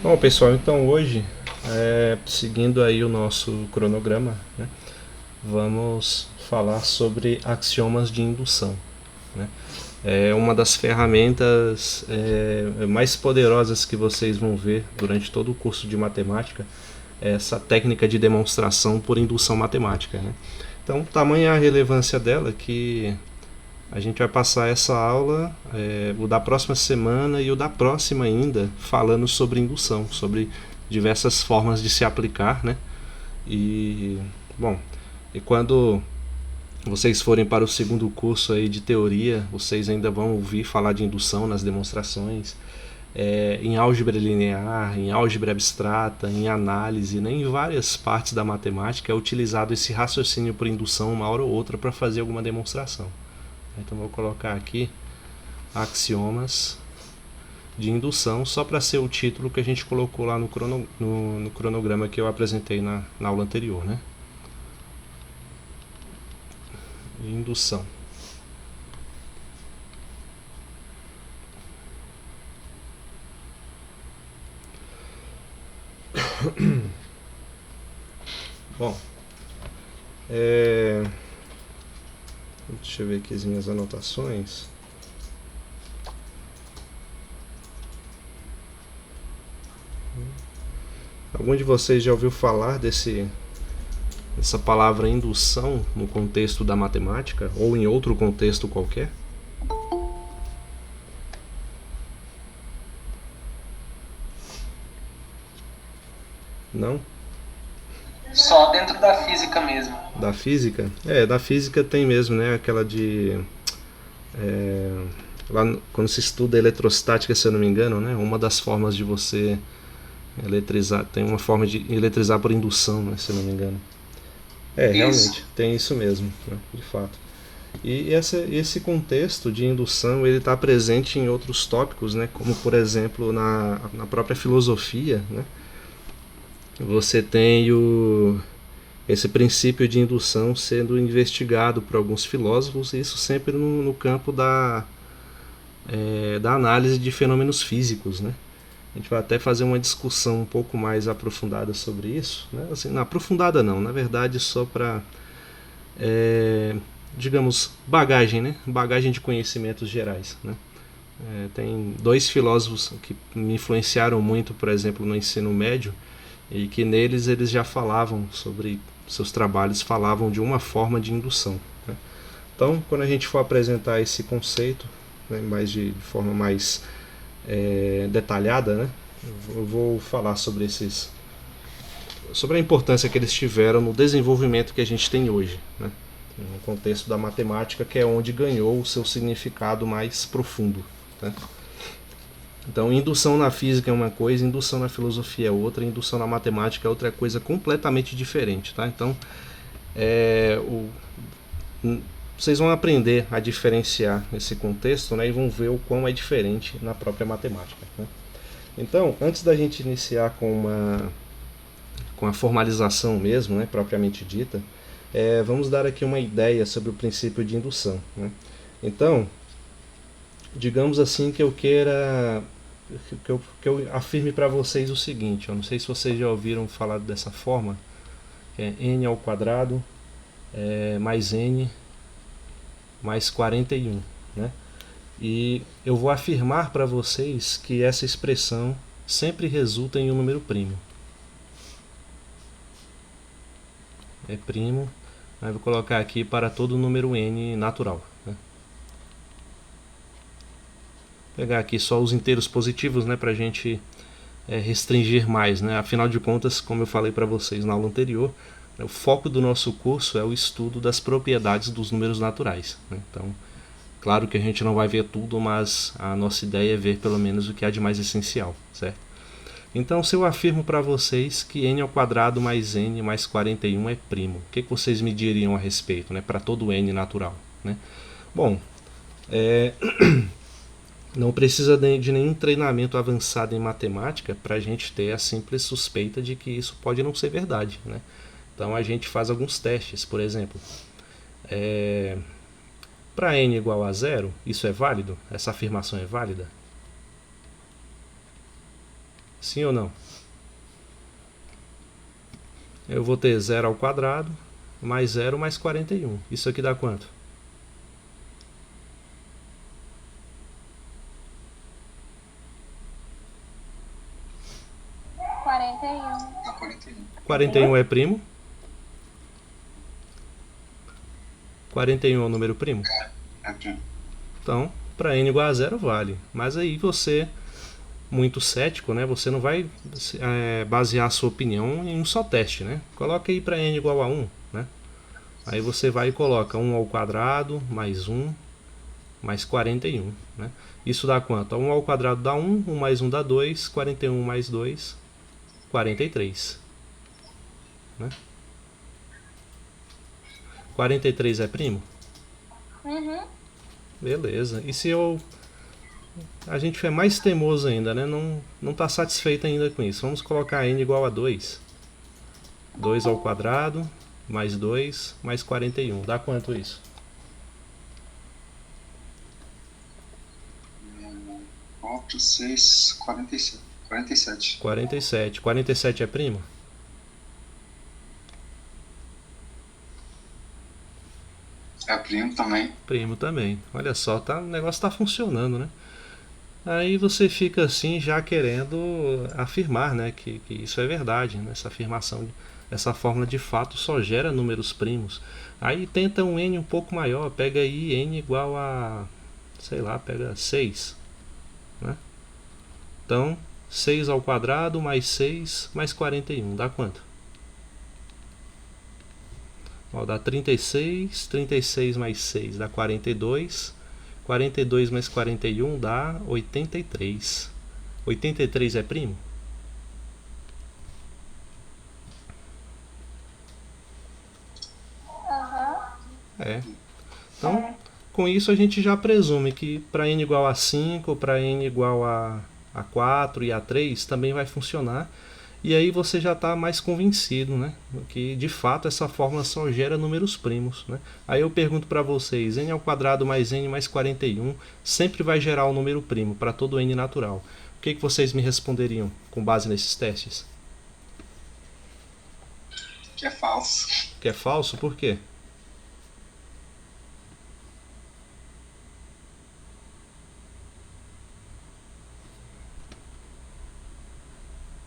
Bom, pessoal, então hoje, seguindo aí o nosso cronograma, né, vamos falar sobre axiomas de indução. Né? É uma das ferramentas mais poderosas que vocês vão ver durante todo o curso de matemática, é essa técnica de demonstração por indução matemática. Né? Então, tamanha a relevância dela que a gente vai passar essa aula, o da próxima semana e o da próxima ainda, falando sobre indução, sobre diversas formas de se aplicar, né? E, bom, e quando vocês forem para o segundo curso aí de teoria, vocês ainda vão ouvir falar de indução nas demonstrações, em álgebra linear, em álgebra abstrata, em análise, né? Em várias partes da matemática é utilizado esse raciocínio por indução uma hora ou outra para fazer alguma demonstração. Então vou colocar aqui axiomas de indução, só para ser o título que a gente colocou lá no cronograma que eu apresentei na aula anterior, né? De indução. Bom, deixa eu ver aqui as minhas anotações. Algum de vocês já ouviu falar dessa palavra indução no contexto da matemática ou em outro contexto qualquer? Não? Só dentro da física mesmo. Da física? Da física tem mesmo, né? Aquela de lá quando se estuda eletrostática, se eu não me engano, né? Uma das formas de você eletrizar, tem uma forma de eletrizar por indução, né? Se eu não me engano. Isso. Realmente, tem isso mesmo, né? De fato. E esse contexto de indução ele está presente em outros tópicos, né? Como por exemplo na própria filosofia, né? Você tem esse princípio de indução sendo investigado por alguns filósofos, e isso sempre no campo da análise de fenômenos físicos, né? A gente vai até fazer uma discussão um pouco mais aprofundada sobre isso, né? Assim, não aprofundada não, na verdade só para, digamos, bagagem, né? Bagagem de conhecimentos gerais, né? Tem dois filósofos que me influenciaram muito, por exemplo, no ensino médio, e que neles eles já falavam sobre seus trabalhos, falavam de uma forma de indução. Né? Então, quando a gente for apresentar esse conceito, né, mais de forma mais detalhada, né, eu vou falar sobre a importância que eles tiveram no desenvolvimento que a gente tem hoje, né, no contexto da matemática, que é onde ganhou o seu significado mais profundo. Né? Então, indução na física é uma coisa, indução na filosofia é outra, indução na matemática é outra coisa completamente diferente, tá? Então, é, o, vocês vão aprender a diferenciar esse contexto, né, e vão ver o quão é diferente na própria matemática. Né? Então, antes da gente iniciar com a formalização mesmo, né, propriamente dita, vamos dar aqui uma ideia sobre o princípio de indução. Né? Então, digamos assim que eu queira que eu afirme para vocês o seguinte, eu não sei se vocês já ouviram falar dessa forma, que é n ao quadrado mais n mais 41, né? E eu vou afirmar para vocês que essa expressão sempre resulta em um número primo. É primo, aí vou colocar aqui para todo número n natural. Né? Vou pegar aqui só os inteiros positivos, né, para a gente restringir mais, né? Afinal de contas, como eu falei para vocês na aula anterior, o foco do nosso curso é o estudo das propriedades dos números naturais. Né? Então, claro que a gente não vai ver tudo, mas a nossa ideia é ver pelo menos o que há de mais essencial, certo? Então, se eu afirmo para vocês que n ao quadrado mais n mais 41 é primo, o que vocês me diriam a respeito, né? Para todo n natural, né? Bom, não precisa de nenhum treinamento avançado em matemática para a gente ter a simples suspeita de que isso pode não ser verdade, né? Então a gente faz alguns testes, por exemplo, para n igual a zero, isso é válido? Essa afirmação é válida? Sim ou não? Eu vou ter 0 ao quadrado mais 0 mais 41. Isso aqui dá quanto? 41. Dá 41. 41 é primo? 41 é o número primo? É primo. Então, para n igual a 0 vale. Mas aí você, muito cético, né? Você não vai basear a sua opinião em um só teste, né? Coloca aí para n igual a 1, né? Aí você vai e coloca 1 ao quadrado mais 1 mais 41, né? Isso dá quanto? 1 ao quadrado dá 1, 1 mais 1 dá 2, 41 mais 2, 43. Né? 43 é primo? Uhum. Beleza. E se eu... A gente é mais teimoso ainda, né? Não está satisfeito ainda com isso. Vamos colocar n igual a 2. 2 ao quadrado mais 2 mais 41. Dá quanto isso? 4, 6, 47. 47. 47. 47 é primo? É primo também. Primo também. Olha só, o negócio está funcionando, né? Aí você fica assim já querendo afirmar, né, que isso é verdade, né? Essa afirmação, essa fórmula de fato só gera números primos. Aí tenta um n um pouco maior, pega aí n igual a, sei lá, pega 6, né? Então, 6 ao quadrado mais 6 mais 41, dá quanto? Ó, dá 36, 36 mais 6 dá 42, 42 mais 41 dá 83. 83 é primo? É. Então, com isso a gente já presume que para n igual a 5, para n igual a 4 e a 3 também vai funcionar. E aí você já está mais convencido, né, que de fato essa fórmula só gera números primos, né? Aí eu pergunto para vocês, n ao quadrado mais n mais 41 sempre vai gerar um número primo para todo n natural. O que vocês me responderiam com base nesses testes? Que é falso. Que é falso? Por quê?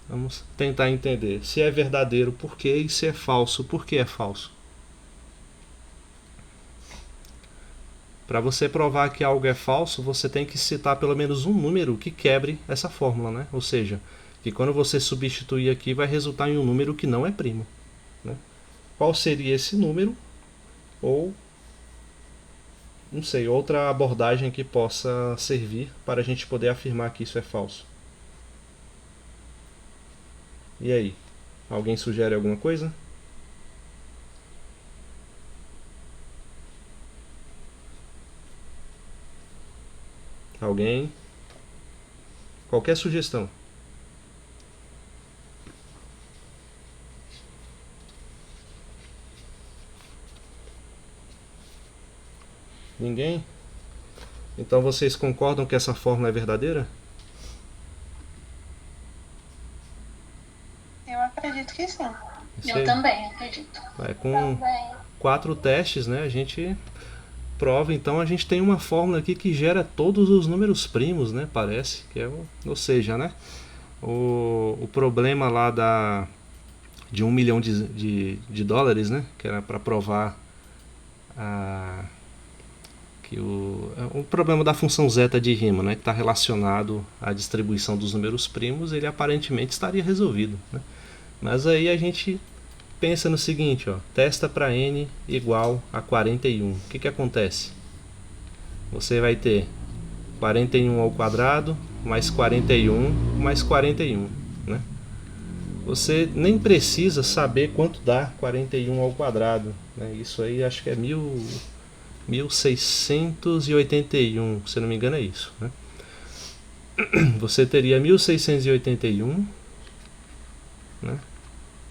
Vamos tentar entender se é verdadeiro por quê e se é falso por que é falso. Para você provar que algo é falso, você tem que citar pelo menos um número que quebre essa fórmula, né? Ou seja, que quando você substituir aqui vai resultar em um número que não é primo, né? Qual seria esse número? Ou, não sei, outra abordagem que possa servir para a gente poder afirmar que isso é falso. E aí? Alguém sugere alguma coisa? Alguém? Qualquer sugestão. Ninguém? Então vocês concordam que essa fórmula é verdadeira? Eu acredito que sim. Eu também acredito. Com 4 testes, né, a gente prova. Então a gente tem uma fórmula aqui que gera todos os números primos, né, parece. Que é ou seja, né, o problema lá de 1 milhão de dólares, né, que era para provar que o problema da função zeta de Riemann, né, que está relacionado à distribuição dos números primos, ele aparentemente estaria resolvido, né? Mas aí a gente pensa no seguinte, ó, testa para n igual a 41. O que acontece? Você vai ter 41 ao quadrado mais 41 mais 41, né? Você nem precisa saber quanto dá 41 ao quadrado, né? Isso aí acho que é 1681, se não me engano é isso, né? Você teria 1681, né,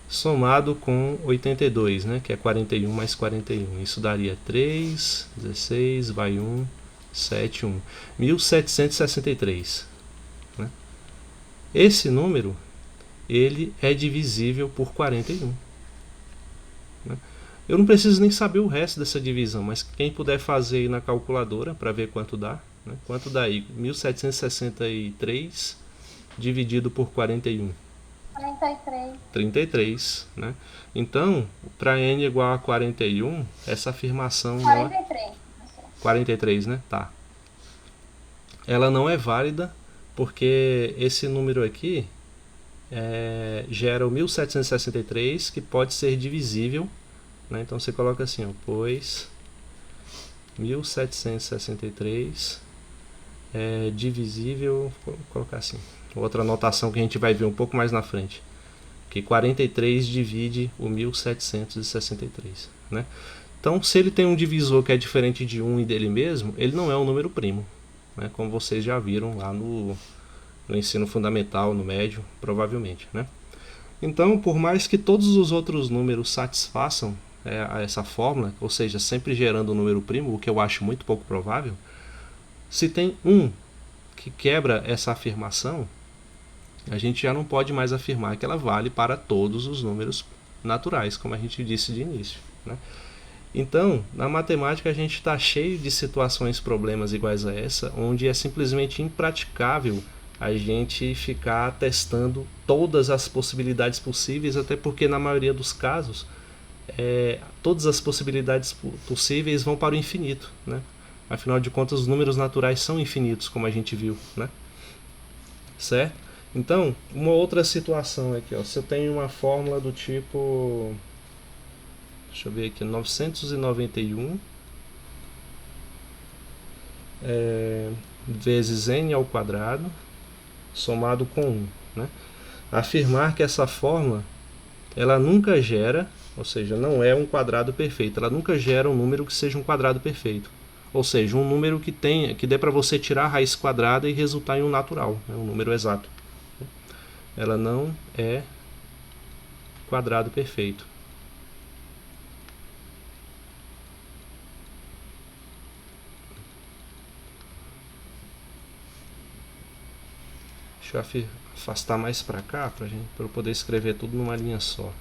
somado com 82, né, que é 41 mais 41. Isso daria 3, 16, vai 1, 7, 1. 1763. Né? Esse número, ele é divisível por 41. Né? Eu não preciso nem saber o resto dessa divisão, mas quem puder fazer aí na calculadora para ver quanto dá. Né? Quanto dá aí? 1763 dividido por 41. 33. 33, né? Então, para n igual a 41, essa afirmação não é... 43. 43, né? Tá. Ela não é válida porque esse número aqui gera o 1763, que pode ser divisível, né? Então você coloca assim, ó, pois 1763 é divisível, vou colocar assim, outra anotação que a gente vai ver um pouco mais na frente, que 43 divide o 1763, né? Então, se ele tem um divisor que é diferente de 1 e dele mesmo, ele não é um número primo, né? Como vocês já viram lá no ensino fundamental, no médio, provavelmente, né? Então, por mais que todos os outros números satisfaçam essa fórmula, ou seja, sempre gerando um número primo, o que eu acho muito pouco provável, se tem um que quebra essa afirmação, a gente já não pode mais afirmar que ela vale para todos os números naturais, como a gente disse de início, né? Então, na matemática a gente está cheio de situações, problemas iguais a essa, onde é simplesmente impraticável a gente ficar testando todas as possibilidades possíveis, até porque na maioria dos casos, todas as possibilidades possíveis vão para o infinito, né? Afinal de contas, os números naturais são infinitos, como a gente viu, né? Certo? Então, uma outra situação aqui, ó, se eu tenho uma fórmula do tipo... Deixa eu ver aqui, 991 vezes n ao quadrado somado com 1. Né? Afirmar que essa fórmula ela nunca gera, ou seja, não é um quadrado perfeito, ela nunca gera um número que seja um quadrado perfeito. Ou seja, um número que dê para você tirar a raiz quadrada e resultar em um natural, né? Um número exato. Ela não é quadrado perfeito. Deixa eu afastar mais para cá para eu poder escrever tudo numa linha só.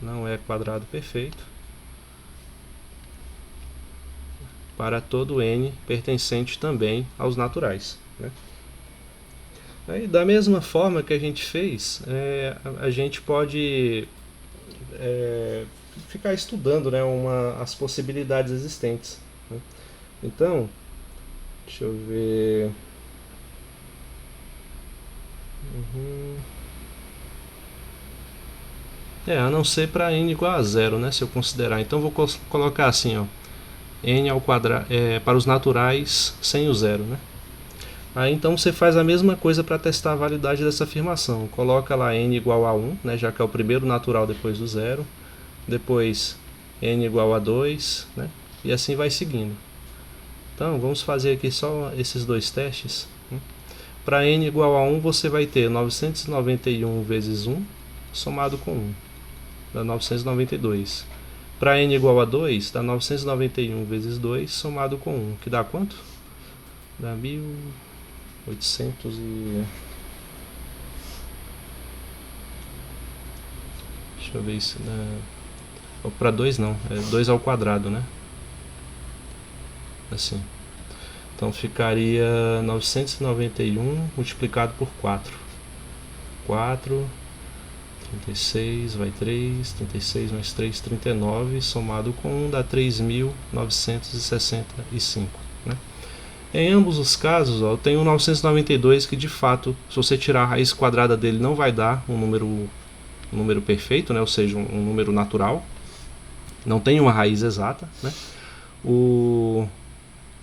Não é quadrado perfeito para todo n pertencente também aos naturais, né? Aí, da mesma forma que a gente fez, a gente pode ficar estudando, né, as possibilidades existentes, né? Então, deixa eu ver... a não ser para n igual a zero, né, se eu considerar. Então vou colocar assim, ó, n ao quadrado para os naturais sem o zero, né? Aí então você faz a mesma coisa para testar a validade dessa afirmação. Coloca lá n igual a 1, né, já que é o primeiro natural depois do zero. Depois n igual a 2, né, e assim vai seguindo. Então vamos fazer aqui só esses dois testes. Para n igual a 1 você vai ter 991 vezes 1 somado com 1, dá 992. Para n igual a 2, dá 991 vezes 2 somado com 1, que dá quanto? Dá 1800 e... Deixa eu ver isso. Para 2 não, é 2 ao quadrado, né? Assim. Então ficaria 991 multiplicado por 4. 4, 36, vai 3, 36 mais 3, 39, somado com 1 dá 3.965, né? Em ambos os casos, ó, eu tenho o 992 que de fato, se você tirar a raiz quadrada dele, não vai dar um número perfeito, né? Ou seja, um número natural. Não tem uma raiz exata, né? O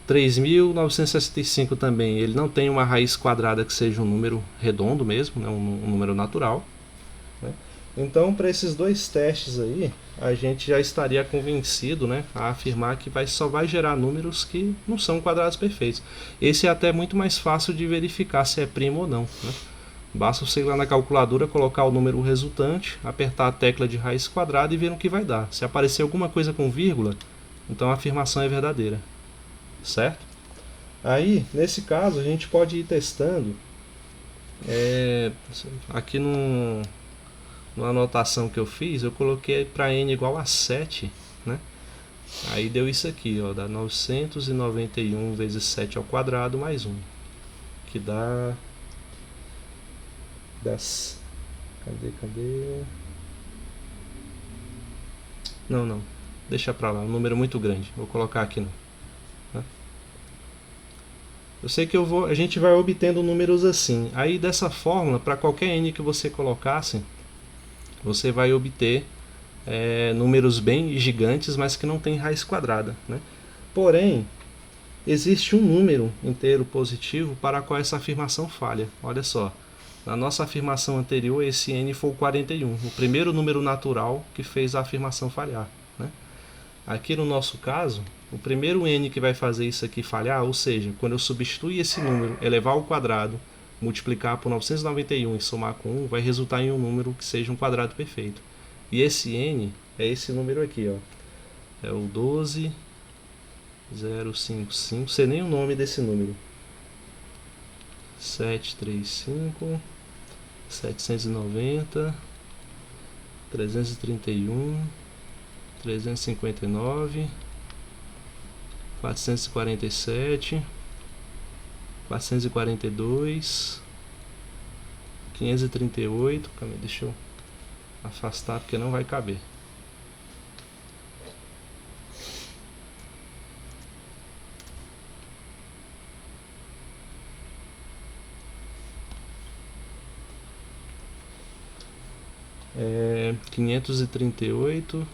3.965 também, ele não tem uma raiz quadrada que seja um número redondo mesmo, né? um número natural, né? Então, para esses dois testes aí, a gente já estaria convencido, né, a afirmar que só vai gerar números que não são quadrados perfeitos. Esse é até muito mais fácil de verificar se é primo ou não, né? Basta você ir lá na calculadora, colocar o número resultante, apertar a tecla de raiz quadrada e ver o que vai dar. Se aparecer alguma coisa com vírgula, então a afirmação é verdadeira. Certo? Aí, nesse caso, a gente pode ir testando Aqui na anotação que eu fiz, eu coloquei para n igual a 7, né? Aí deu isso aqui, ó, dá 991 vezes 7 ao quadrado mais 1, que dá... Cadê? Não, deixa pra lá, um número muito grande, vou colocar aqui não. Né? Eu sei que a gente vai obtendo números assim. Aí dessa fórmula, para qualquer n que você colocasse, você vai obter números bem gigantes, mas que não tem raiz quadrada, né? Porém, existe um número inteiro positivo para qual essa afirmação falha. Olha só, na nossa afirmação anterior, esse n foi o 41, o primeiro número natural que fez a afirmação falhar, né? Aqui no nosso caso, o primeiro n que vai fazer isso aqui falhar, ou seja, quando eu substituir esse número, elevar ao quadrado, multiplicar por 991 e somar com 1, vai resultar em um número que seja um quadrado perfeito. E esse n é esse número aqui, ó. É o 12055, sei nem o nome desse número. 735, 790, 331, 359, 447, 442, 538. Calma aí, deixa eu afastar porque não vai caber. É 538,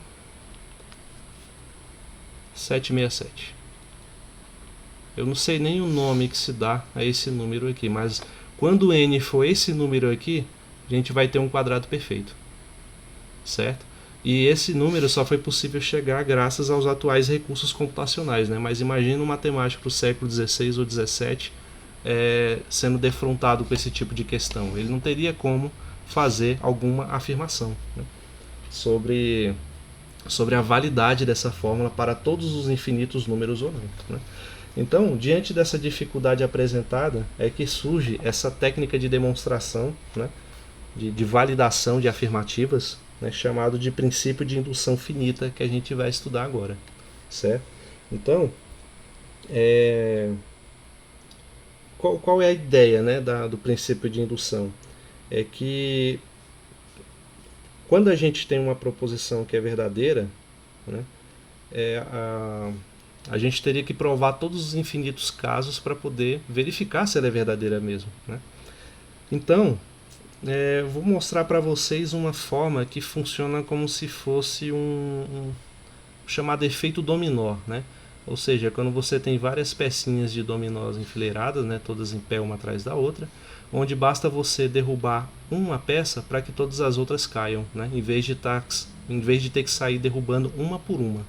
767. Eu não sei nem o nome que se dá a esse número aqui, mas quando n for esse número aqui, a gente vai ter um quadrado perfeito, certo? E esse número só foi possível chegar graças aos atuais recursos computacionais, né? Mas imagina um matemático do século XVI ou XVII sendo defrontado com esse tipo de questão. Ele não teria como fazer alguma afirmação, né, sobre a validade dessa fórmula para todos os infinitos números ou não, né? Então, diante dessa dificuldade apresentada, é que surge essa técnica de demonstração, né, de validação de afirmativas, né, chamado de princípio de indução finita, que a gente vai estudar agora, certo? Então, qual é a ideia, né, do princípio de indução? É que quando a gente tem uma proposição que é verdadeira, né, a gente teria que provar todos os infinitos casos para poder verificar se ela é verdadeira mesmo, né? Então, vou mostrar para vocês uma forma que funciona como se fosse um chamado efeito dominó, né? Ou seja, quando você tem várias pecinhas de dominós enfileiradas, né, todas em pé uma atrás da outra, onde basta você derrubar uma peça para que todas as outras caiam, né, em vez de ter que sair derrubando uma por uma,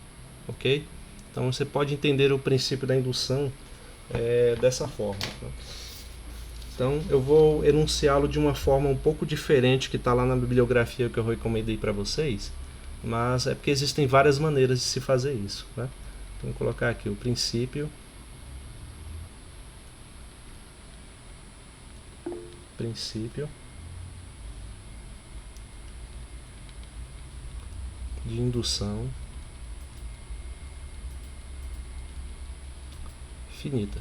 ok? Então você pode entender o princípio da indução dessa forma, né? Então eu vou enunciá-lo de uma forma um pouco diferente que está lá na bibliografia que eu recomendei para vocês, mas é porque existem várias maneiras de se fazer isso, né? Então, vou colocar aqui o princípio de indução finita.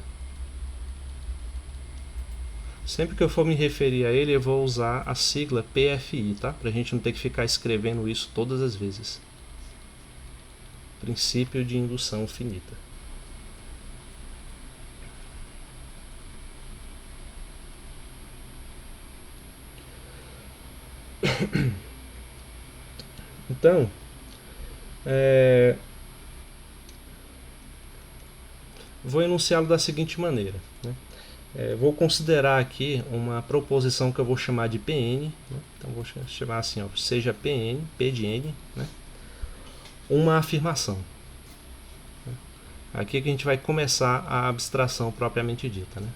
Sempre que eu for me referir a ele, eu vou usar a sigla PFI, tá? Pra gente não ter que ficar escrevendo isso todas as vezes. Princípio de indução finita. Então, vou enunciá-lo da seguinte maneira, né? Vou considerar aqui uma proposição que eu vou chamar de Pn, né? Então vou chamar assim, ó, seja Pn, P de n, né, uma afirmação. Aqui que a gente vai começar a abstração propriamente dita, né?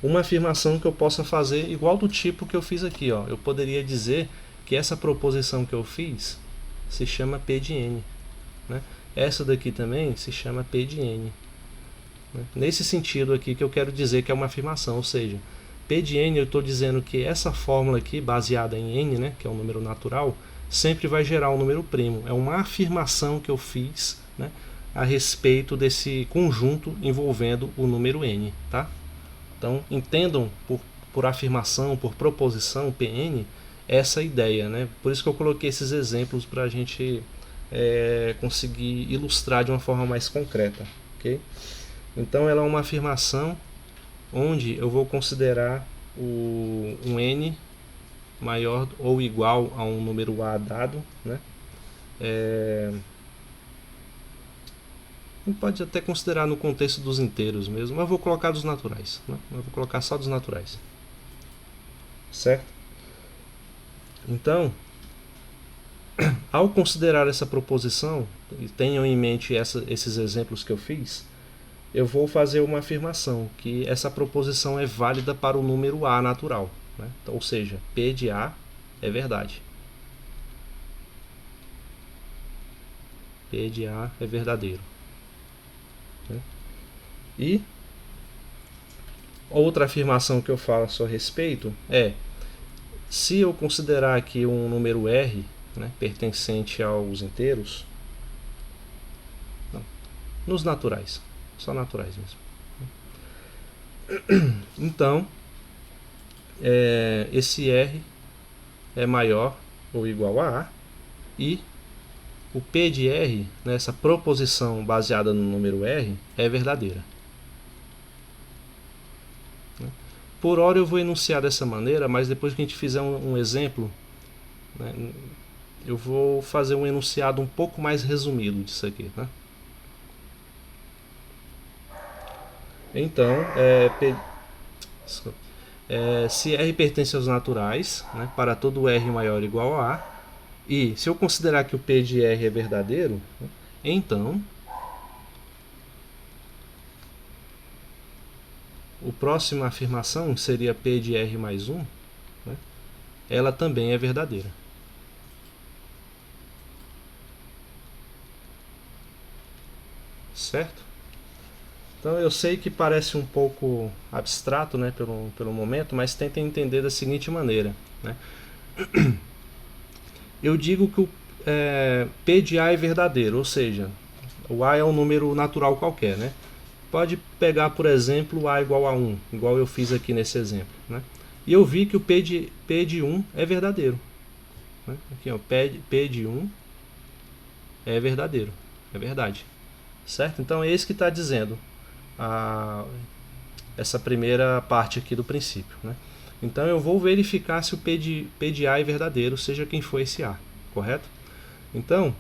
Uma afirmação que eu possa fazer igual do tipo que eu fiz aqui, ó. Eu poderia dizer que essa proposição que eu fiz se chama P de n, né? Essa daqui também se chama P de n. né? Nesse sentido aqui que eu quero dizer que é uma afirmação, ou seja, P de n eu estou dizendo que essa fórmula aqui, baseada em n, né, que é um número natural, sempre vai gerar um número primo. É uma afirmação que eu fiz, né, a respeito desse conjunto envolvendo o número n. Tá? Então, entendam por afirmação, por proposição, Pn, essa ideia. Né? Por isso que eu coloquei esses exemplos para a gente conseguir ilustrar de uma forma mais concreta. Okay? Então, ela é uma afirmação onde eu vou considerar um n maior ou igual a um número a dado, né? Pode até considerar no contexto dos inteiros mesmo, mas eu vou colocar dos naturais, né? Eu vou colocar só dos naturais, certo? Então, ao considerar essa proposição, e tenham em mente esses exemplos que eu fiz, eu vou fazer uma afirmação que essa proposição é válida para o número a natural, né? Então, ou seja, P de A é verdade. P de A é verdadeiro. Né? E outra afirmação que eu faço a respeito é: se eu considerar aqui um número R, né, pertencente aos inteiros, não, nos naturais, só naturais mesmo. Então, esse R é maior ou igual a A, e o P de R, nessa proposição baseada no número R, é verdadeira. Por hora eu vou enunciar dessa maneira, mas depois que a gente fizer um exemplo, né, eu vou fazer um enunciado um pouco mais resumido disso aqui. Né? Então, se R pertence aos naturais, né, para todo R maior ou igual a A, e se eu considerar que o P de R é verdadeiro, né, então a próxima afirmação seria P de R mais 1, né, ela também é verdadeira. Certo? Então eu sei que parece um pouco abstrato, né, pelo momento, mas tentem entender da seguinte maneira. Né? Eu digo que o P de A é verdadeiro, ou seja, o A é um número natural qualquer. Né? Pode pegar, por exemplo, A igual a 1, igual eu fiz aqui nesse exemplo. Né? E eu vi que o P de 1 é verdadeiro. Né? Aqui, ó, P de 1 é verdadeiro, é verdade. Certo? Então é isso que está dizendo essa primeira parte aqui do princípio. Né? Então eu vou verificar se o P de A é verdadeiro, seja quem for esse A, correto? Então,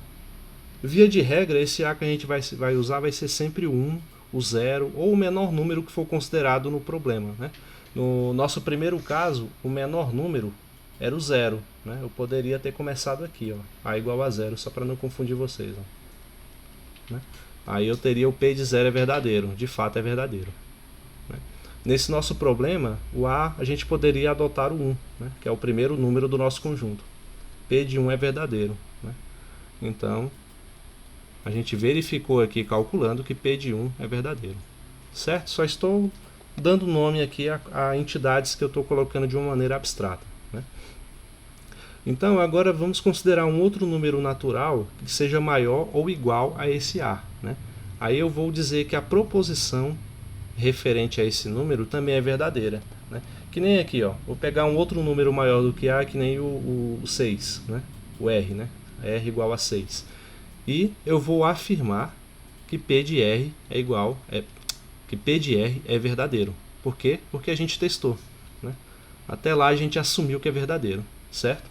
via de regra, esse A que a gente vai usar vai ser sempre 1, o 0 ou o menor número que for considerado no problema. Né? No nosso primeiro caso, o menor número era o 0. Né? Eu poderia ter começado aqui, ó, A igual a 0, só para não confundir vocês. Ó. Né? Aí eu teria o P de 0 é verdadeiro, de fato é verdadeiro. Né? Nesse nosso problema, o A a gente poderia adotar o 1, né? Que é o primeiro número do nosso conjunto. P de 1 é verdadeiro. Né? Então, a gente verificou aqui calculando que P de 1 é verdadeiro. Certo? Só estou dando nome aqui a entidades que eu estou colocando de uma maneira abstrata. Né? Então, agora vamos considerar um outro número natural que seja maior ou igual a esse A. Né? Aí eu vou dizer que a proposição referente a esse número também é verdadeira. Né? Que nem aqui, ó, vou pegar um outro número maior do que A, que nem o 6, né? O R, né? R igual a 6. E eu vou afirmar que P de R é igual, que P de R é verdadeiro. Por quê? Porque a gente testou. Né? Até lá a gente assumiu que é verdadeiro, certo?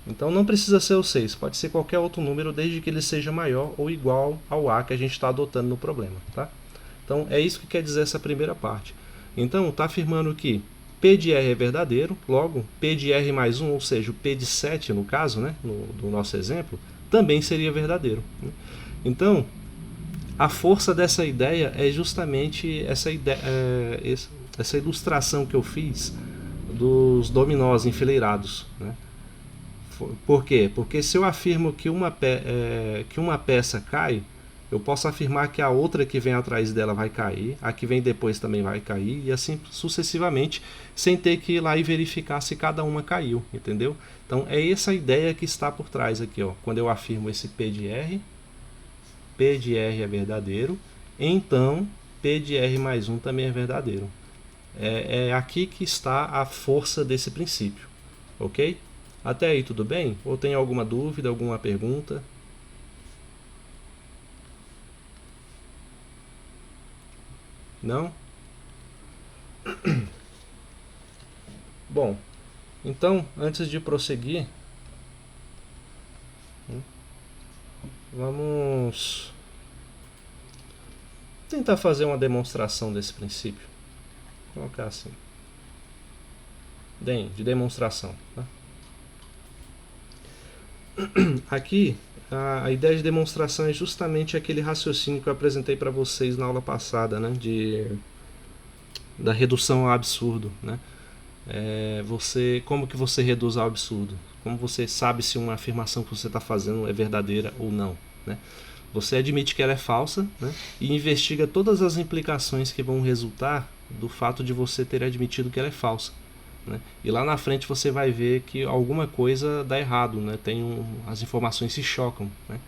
Então não precisa ser o 6, pode ser qualquer outro número, desde que ele seja maior ou igual ao A que a gente está adotando no problema. Tá? Então é isso que quer dizer essa primeira parte. Então está afirmando que P de R é verdadeiro, logo P de R mais 1, ou seja, o P de 7 no caso, né, do nosso exemplo, também seria verdadeiro. Né? Então, a força dessa ideia é justamente essa ilustração que eu fiz dos dominós enfileirados. Né? Por quê? Porque se eu afirmo que uma peça cai, eu posso afirmar que a outra que vem atrás dela vai cair, a que vem depois também vai cair, e assim sucessivamente, sem ter que ir lá e verificar se cada uma caiu, entendeu? Então é essa a ideia que está por trás aqui, ó. Quando eu afirmo esse P de R é verdadeiro, então P de R mais 1 também é verdadeiro. É aqui que está a força desse princípio, ok? Até aí tudo bem? Ou tem alguma dúvida, alguma pergunta? Não? Bom, então, antes de prosseguir, vamos tentar fazer uma demonstração desse princípio. Vou colocar assim. De demonstração. Tá? Aqui, a ideia de demonstração é justamente aquele raciocínio que eu apresentei para vocês na aula passada, né? Da redução ao absurdo, né? Como que você reduz ao absurdo? Como você sabe se uma afirmação que você está fazendo é verdadeira ou não, né? Você admite que ela é falsa, né? E investiga todas as implicações que vão resultar do fato de você ter admitido que ela é falsa, né? E lá na frente você vai ver que alguma coisa dá errado, né? As informações se chocam, né?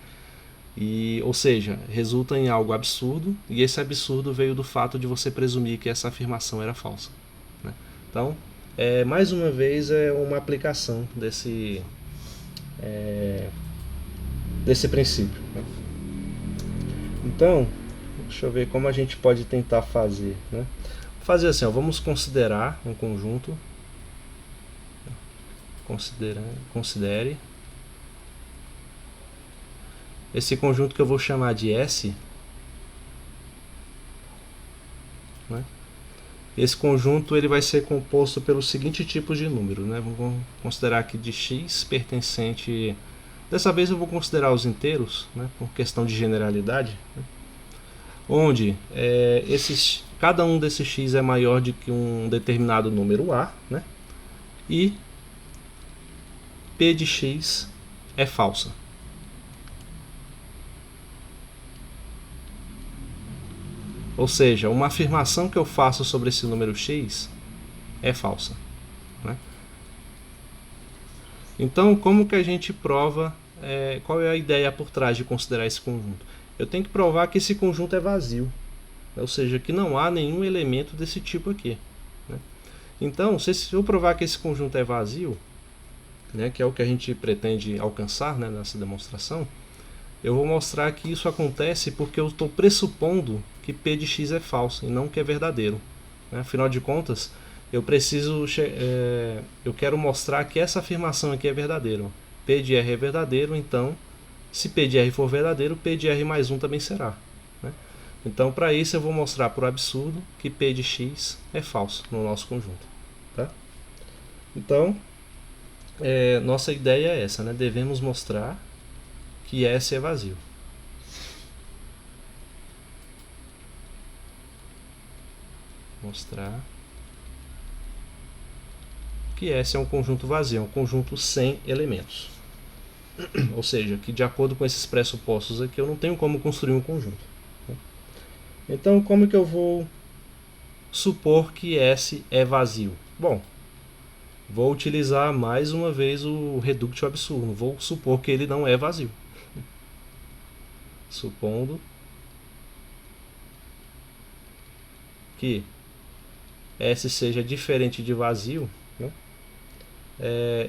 Ou seja, resulta em algo absurdo, e esse absurdo veio do fato de você presumir que essa afirmação era falsa, né? Então, mais uma vez, é uma aplicação desse princípio, né? Então, deixa eu ver como a gente pode tentar fazer, né? Fazer assim, ó, vamos considerar um conjunto. Considere esse conjunto que eu vou chamar de S, né? Esse conjunto ele vai ser composto pelos seguintes tipos de números, né? Vamos considerar aqui de x pertencente. Dessa vez eu vou considerar os inteiros, né? Por questão de generalidade, né? Onde cada um desses x é maior do que um determinado número A, né? E P de x é falsa. Ou seja, uma afirmação que eu faço sobre esse número x é falsa, né? Então, como que a gente prova, qual é a ideia por trás de considerar esse conjunto? Eu tenho que provar que esse conjunto é vazio, ou seja, que não há nenhum elemento desse tipo aqui, né? Então, se eu provar que esse conjunto é vazio, né, que é o que a gente pretende alcançar, né, nessa demonstração, eu vou mostrar que isso acontece porque eu estou pressupondo que P de x é falso e não que é verdadeiro, né? Afinal de contas, eu quero mostrar que essa afirmação aqui é verdadeira. P de R é verdadeiro, então, se P de R for verdadeiro, P de R mais 1 também será, né? Então, para isso, eu vou mostrar por absurdo que P de x é falso no nosso conjunto, tá? Então, nossa ideia é essa, né? Devemos mostrar que S é vazio. Mostrar que S é um conjunto vazio, é um conjunto sem elementos. Ou seja, que de acordo com esses pressupostos aqui, eu não tenho como construir um conjunto. Então, como que eu vou supor que S é vazio? Bom, vou utilizar mais uma vez o reductio absurdum. Vou supor que ele não é vazio. Supondo que S seja diferente de vazio, né?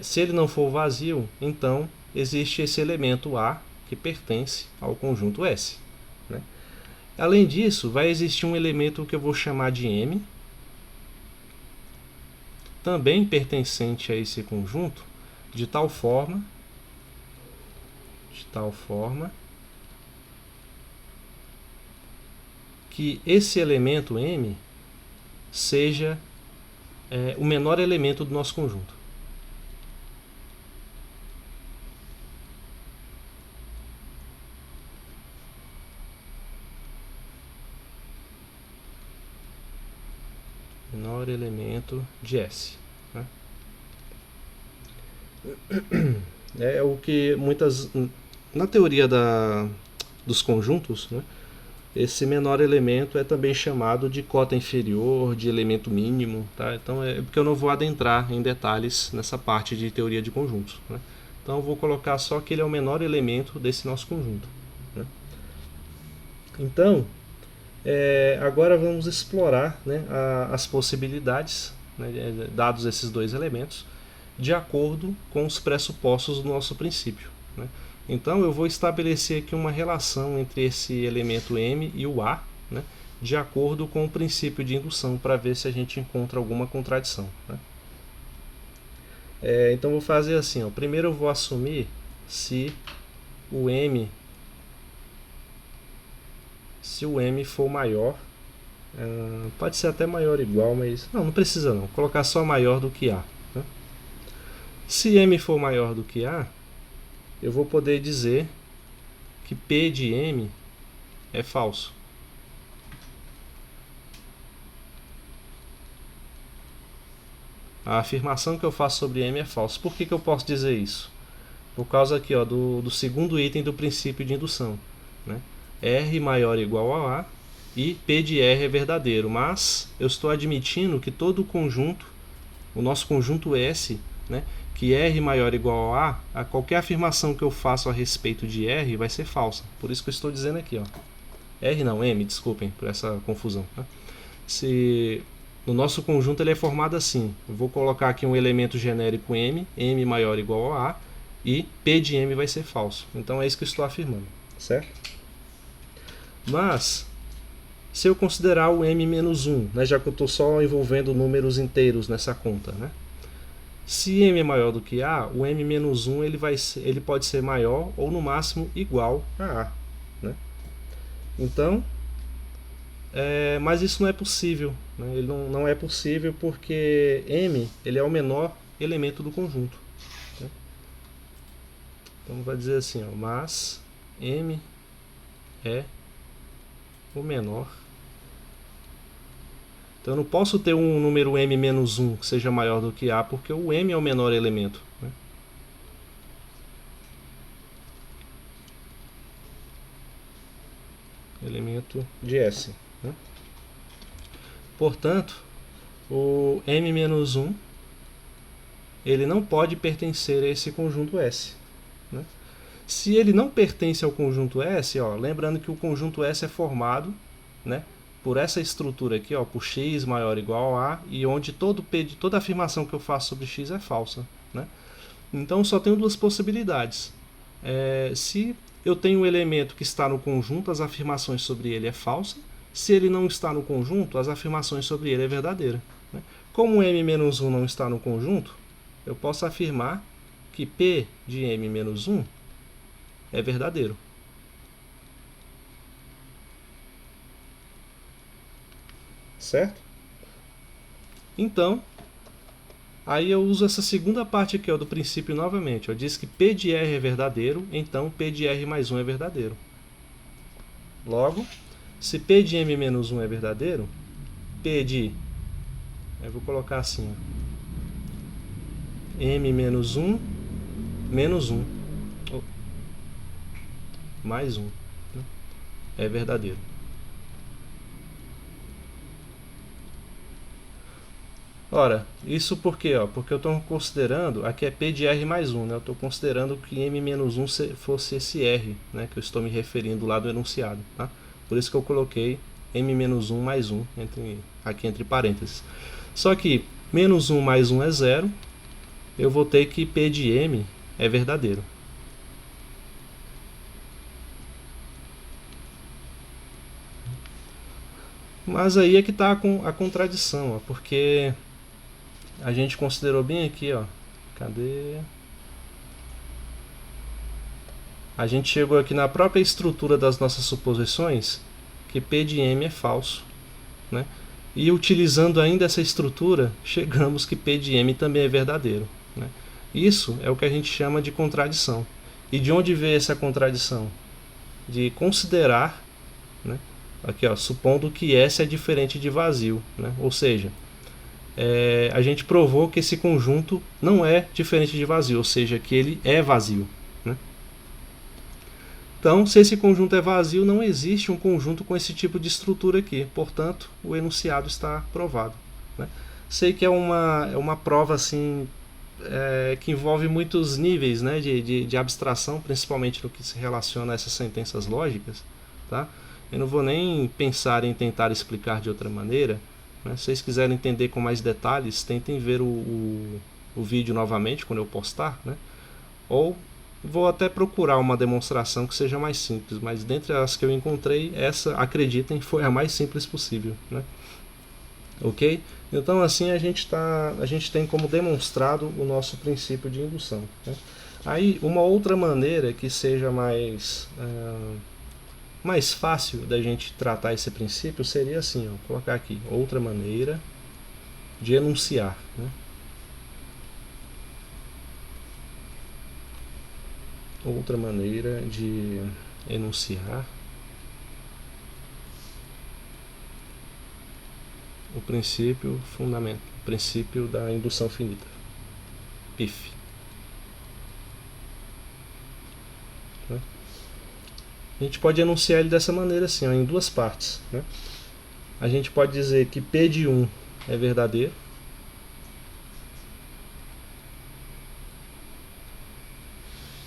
Se ele não for vazio, então existe esse elemento A que pertence ao conjunto S, né? Além disso, vai existir um elemento que eu vou chamar de M, também pertencente a esse conjunto, de tal forma que esse elemento M seja o menor elemento do nosso conjunto. Menor elemento de S, né? É o que na teoria dos conjuntos, né, esse menor elemento é também chamado de cota inferior, de elemento mínimo, tá? Então é porque eu não vou adentrar em detalhes nessa parte de teoria de conjuntos, né? Então eu vou colocar só que ele é o menor elemento desse nosso conjunto, né? Então, agora vamos explorar, né, as possibilidades, né, dados esses dois elementos, de acordo com os pressupostos do nosso princípio, né? Então eu vou estabelecer aqui uma relação entre esse elemento M e o A, né, de acordo com o princípio de indução, para ver se a gente encontra alguma contradição, né? Então vou fazer assim, ó. Primeiro eu vou assumir se o M for maior, pode ser até maior ou igual, mas não precisa não, vou colocar só maior do que A, né? Se M for maior do que A, eu vou poder dizer que P de M é falso. A afirmação que eu faço sobre M é falsa. Por que eu posso dizer isso? Por causa aqui, ó, do segundo item do princípio de indução, né? R maior ou igual a e P de R é verdadeiro, mas eu estou admitindo que todo o conjunto, o nosso conjunto S, né, que R maior ou igual a qualquer afirmação que eu faço a respeito de R vai ser falsa. Por isso que eu estou dizendo aqui, ó. R não, M, desculpem por essa confusão, né? Se no nosso conjunto ele é formado assim, eu vou colocar aqui um elemento genérico M, M maior ou igual a e P de M vai ser falso. Então é isso que eu estou afirmando, certo? Mas, se eu considerar o M menos 1, né, já que eu estou só envolvendo números inteiros nessa conta, né? Se M é maior do que A, o M menos 1 ele pode ser maior ou no máximo igual a A, né? Então, mas isso não é possível, né? Ele não é possível porque M ele é o menor elemento do conjunto, né? Então vai dizer assim, ó, mas M é o menor. Então eu não posso ter um número M menos 1 que seja maior do que A, porque o M é o menor elemento, né? Elemento de S, né? Portanto, o M menos 1 ele não pode pertencer a esse conjunto S, né? Se ele não pertence ao conjunto S, ó, lembrando que o conjunto S é formado, né, por essa estrutura aqui, ó, por x maior ou igual a e onde toda afirmação que eu faço sobre x é falsa, né? Então só tenho duas possibilidades. Se eu tenho um elemento que está no conjunto, as afirmações sobre ele é falsa. Se ele não está no conjunto, as afirmações sobre ele é verdadeira, né? Como M-1 não está no conjunto, eu posso afirmar que P de M-1 é verdadeiro. Certo? Então, aí eu uso essa segunda parte aqui, ó, do princípio novamente. Eu disse que P de R é verdadeiro, então P de R mais 1 é verdadeiro. Logo, se P de M menos 1 é verdadeiro, P de... eu vou colocar assim, ó, M menos 1 menos 1 mais 1, né, é verdadeiro. Ora, isso por quê? Porque eu estou considerando, aqui é P de R mais 1, né? Eu estou considerando que M menos 1 fosse esse R, né, que eu estou me referindo lá do enunciado, tá? Por isso que eu coloquei M menos 1 mais 1 aqui entre parênteses. Só que menos 1 mais 1 é 0, eu vou ter que P de M é verdadeiro. Mas aí é que está a contradição, ó, porque a gente considerou bem aqui, ó. Cadê? A gente chegou aqui na própria estrutura das nossas suposições que P de M é falso, né? E utilizando ainda essa estrutura, chegamos que P de M também é verdadeiro, né? Isso é o que a gente chama de contradição. E de onde veio essa contradição? De considerar, né, aqui, ó, supondo que S é diferente de vazio, né? Ou seja, a gente provou que esse conjunto não é diferente de vazio, ou seja, que ele é vazio, né? Então, se esse conjunto é vazio, não existe um conjunto com esse tipo de estrutura aqui. Portanto, o enunciado está provado, né? Sei que é uma prova assim, que envolve muitos níveis, né, de abstração, principalmente no que se relaciona a essas sentenças lógicas. Tá? Eu não vou nem pensar em tentar explicar de outra maneira. Né? Se vocês quiserem entender com mais detalhes, tentem ver o vídeo novamente quando eu postar, né? Ou vou até procurar uma demonstração que seja mais simples, mas dentre as que eu encontrei, essa, acreditem, foi a mais simples possível, né? Ok? Então assim a gente tem como demonstrado o nosso princípio de indução, né? Aí uma outra maneira que seja mais fácil da gente tratar esse princípio seria assim, ó, colocar aqui outra maneira de enunciar, né? Outra maneira de enunciar o princípio fundamental, o princípio da indução finita, PIF. Né? A gente pode enunciar ele dessa maneira assim, ó, em duas partes, né? A gente pode dizer que P de 1 é verdadeiro.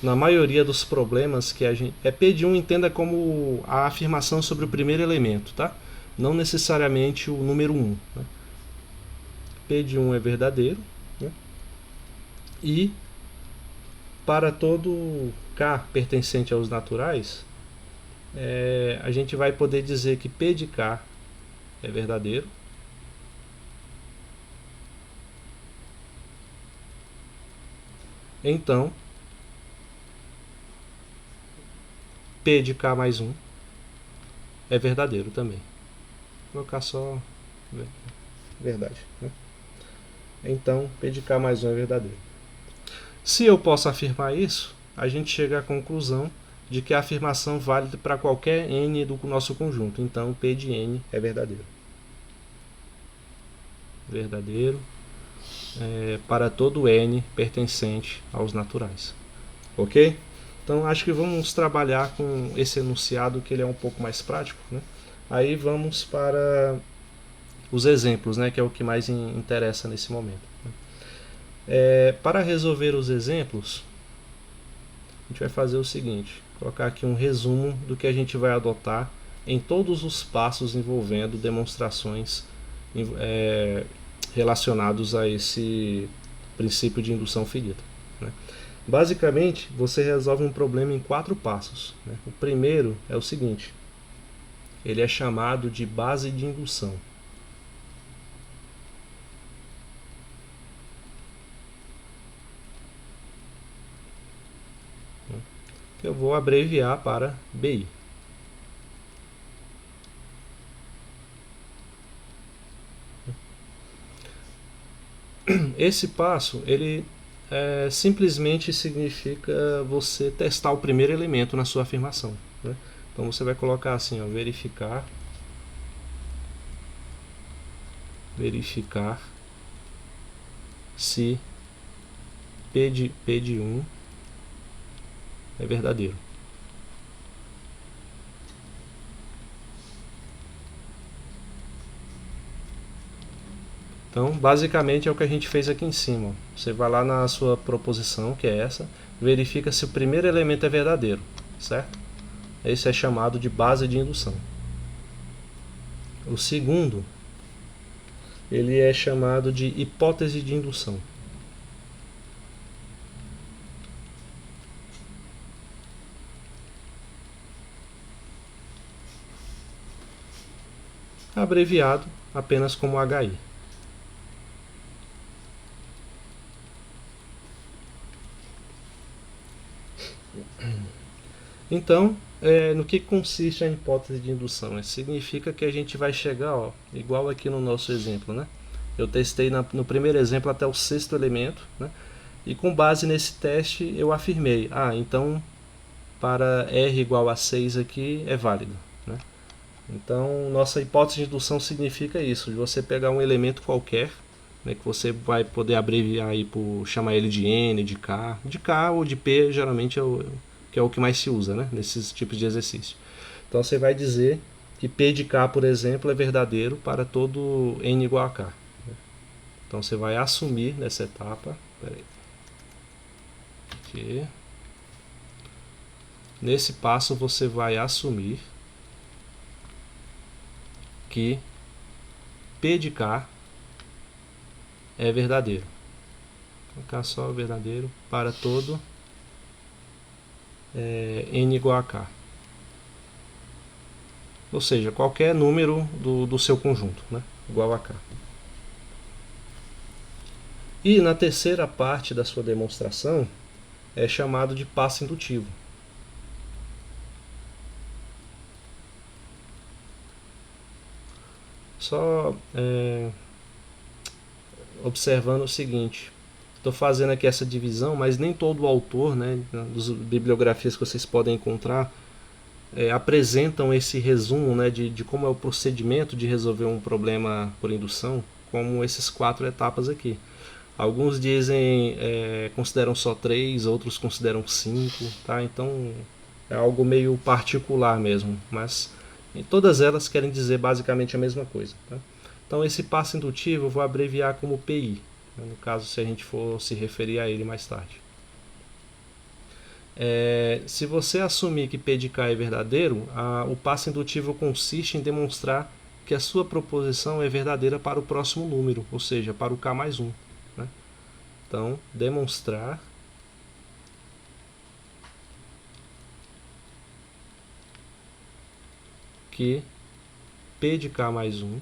Na maioria dos problemas que a gente... P de 1 entenda como a afirmação sobre o primeiro elemento, tá? Não necessariamente o número 1. Né? P de 1 é verdadeiro. Né? E para todo K pertencente aos naturais, a gente vai poder dizer que P de K é verdadeiro. Então, P de K mais 1 é verdadeiro também. Vou colocar só verdade. Né? Então, P de K mais 1 é verdadeiro. Se eu posso afirmar isso, a gente chega à conclusão de que a afirmação vale para qualquer n do nosso conjunto. Então, P de n é verdadeiro. Verdadeiro para todo n pertencente aos naturais. Ok? Então acho que vamos trabalhar com esse enunciado, que ele é um pouco mais prático, né? Aí vamos para os exemplos, né, que é o que mais interessa nesse momento. Para resolver os exemplos, a gente vai fazer o seguinte: colocar aqui um resumo do que a gente vai adotar em todos os passos envolvendo demonstrações relacionados a esse princípio de indução finita, né? Basicamente, você resolve um problema em 4 passos, né? O primeiro é o seguinte: ele é chamado de base de indução. Eu vou abreviar para BI. Esse passo, ele simplesmente significa você testar o primeiro elemento na sua afirmação, né? Então você vai colocar assim, ó, verificar se P de 1 é verdadeiro. Então, basicamente é o que a gente fez aqui em cima. Você vai lá na sua proposição, que é essa, verifica se o primeiro elemento é verdadeiro, certo? Esse é chamado de base de indução. O segundo, ele é chamado de hipótese de indução. Abreviado apenas como HI. Então, no que consiste a hipótese de indução? Significa que a gente vai chegar, ó, igual aqui no nosso exemplo, né? Eu testei no primeiro exemplo até o 6º elemento, né? E com base nesse teste eu afirmei, então para R igual a 6 aqui é válido, né? Então nossa hipótese de indução significa isso, de você pegar um elemento qualquer, né, que você vai poder abreviar aí por chamar ele de N, de K ou de P, geralmente que é o que mais se usa, né, nesses tipos de exercício. Então você vai dizer que P de K, por exemplo, é verdadeiro para todo N igual a K. Então você vai assumir nessa etapa, aqui. Nesse passo você vai assumir que P de K é verdadeiro. Vou colocar só verdadeiro para todo N igual a K. Ou seja, qualquer número do seu conjunto, né, igual a K. E na terceira parte da sua demonstração é chamado de passo indutivo. Só observando o seguinte, estou fazendo aqui essa divisão, mas nem todo autor, né, das bibliografias que vocês podem encontrar, apresentam esse resumo, né, de como é o procedimento de resolver um problema por indução, como essas 4 etapas aqui. Alguns dizem, consideram só 3, outros consideram 5, tá? Então é algo meio particular mesmo, mas todas elas querem dizer basicamente a mesma coisa, tá? Então esse passo indutivo eu vou abreviar como PI, né, no caso se a gente for se referir a ele mais tarde. Se você assumir que P de K é verdadeiro, o passo indutivo consiste em demonstrar que a sua proposição é verdadeira para o próximo número, ou seja, para o K mais 1. Né? Então, demonstrar que P de K mais 1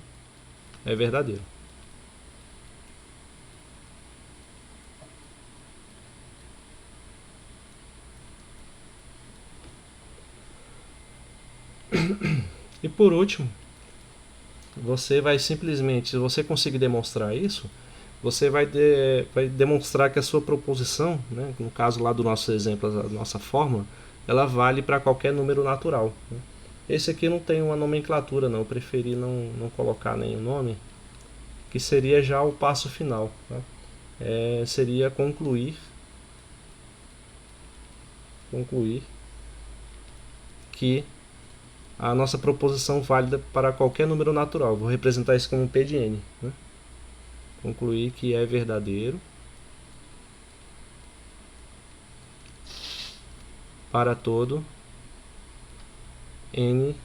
é verdadeiro. E por último, você vai simplesmente, se você conseguir demonstrar isso, você vai demonstrar que a sua proposição, né, no caso lá do nosso exemplo, a nossa fórmula, ela vale para qualquer número natural. Né? Esse aqui não tem uma nomenclatura, não, eu preferi não colocar nenhum nome, que seria já o passo final. Tá? Seria concluir que a nossa proposição válida para qualquer número natural. Vou representar isso como P de N. Né? Concluir que é verdadeiro para todo N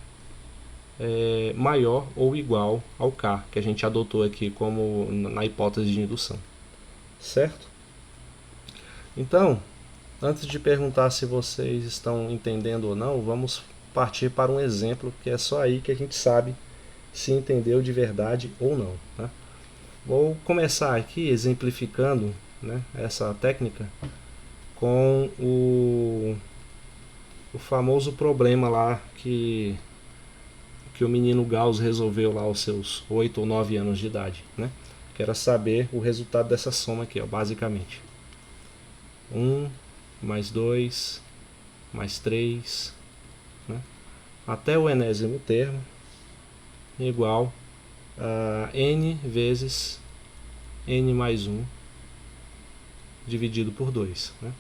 maior ou igual ao K, que a gente adotou aqui como na hipótese de indução. Certo? Então, antes de perguntar se vocês estão entendendo ou não, vamos partir para um exemplo, que é só aí que a gente sabe se entendeu de verdade ou não. Né? Vou começar aqui exemplificando, né, essa técnica com o famoso problema lá que o menino Gauss resolveu lá aos seus 8 ou 9 anos de idade. Né? Que era saber o resultado dessa soma aqui, ó, basicamente. 1 mais 2 mais 3... Né? Até o enésimo termo igual a n vezes n mais 1 dividido por 2. Né?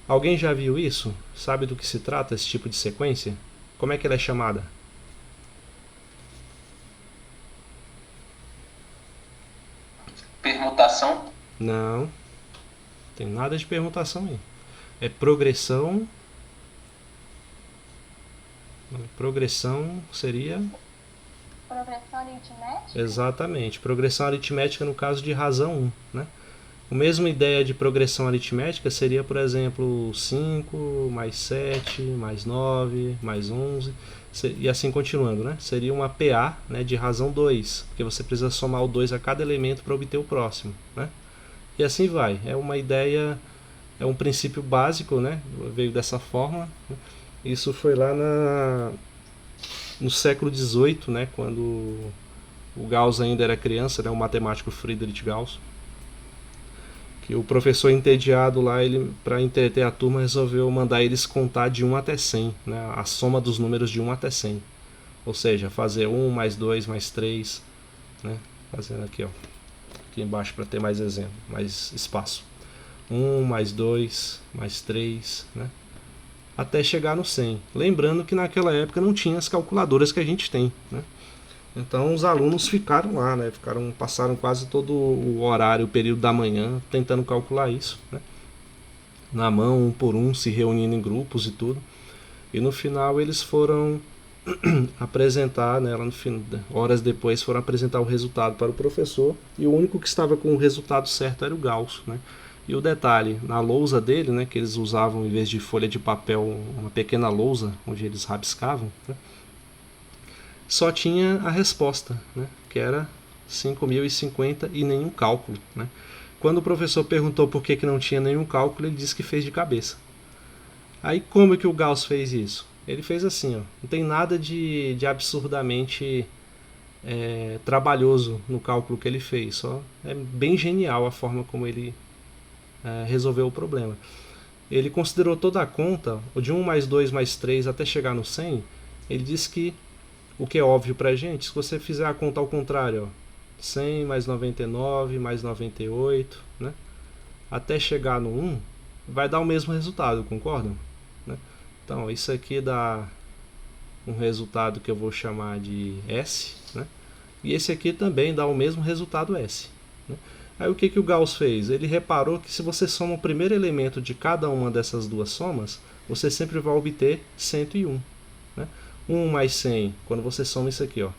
Alguém já viu isso? Sabe do que se trata esse tipo de sequência? Como é que ela é chamada? Permutação? Não, tem nada de permutação aí. É progressão. Progressão seria... Progressão aritmética? Exatamente. Progressão aritmética no caso de razão 1. Né? A mesma ideia de progressão aritmética seria, por exemplo, 5 mais 7 mais 9 mais 11 e assim continuando. Né? Seria uma PA, né, de razão 2, porque você precisa somar o 2 a cada elemento para obter o próximo. Né? E assim vai. É uma ideia, é um princípio básico, né? Veio dessa forma. Né? Isso foi lá no século XVIII, né, quando o Gauss ainda era criança, né, o matemático Friedrich Gauss, que o professor entediado lá, ele, para entreter a turma, resolveu mandar eles contar de 1 até 100, né, a soma dos números de 1 até 100. Ou seja, fazer 1 mais 2 mais 3, né, fazendo aqui, ó, aqui embaixo para ter mais exemplo, mais espaço. 1 mais 2 mais 3, né? até chegar no 100. Lembrando que naquela época não tinha as calculadoras que a gente tem, né? Então os alunos ficaram lá, né? Passaram quase todo o horário, o período da manhã, tentando calcular isso, né? Na mão, um por um, se reunindo em grupos e tudo. E no final eles foram apresentar, né, lá no fim, horas depois foram apresentar o resultado para o professor, e o único que estava com o resultado certo era o Gauss, né? E o detalhe, na lousa dele, né, que eles usavam em vez de folha de papel, uma pequena lousa onde eles rabiscavam, né, só tinha a resposta, né, que era 5.050 e nenhum cálculo, né? Quando o professor perguntou por que não tinha nenhum cálculo, ele disse que fez de cabeça. Aí como é que o Gauss fez isso? Ele fez assim, ó, não tem nada de absurdamente trabalhoso no cálculo que ele fez, só é bem genial a forma como ele resolveu o problema. Ele considerou toda a conta, de 1 mais 2 mais 3 até chegar no 100, ele disse que, o que é óbvio pra gente, se você fizer a conta ao contrário, ó, 100 mais 99 mais 98, né, até chegar no 1, vai dar o mesmo resultado, concordam? Né? Então, isso aqui dá um resultado que eu vou chamar de S, né? E esse aqui também dá o mesmo resultado S, né? Aí o que o Gauss fez? Ele reparou que se você soma o primeiro elemento de cada uma dessas duas somas, você sempre vai obter 101. Né? 1 mais 100, quando você soma isso aqui, ó,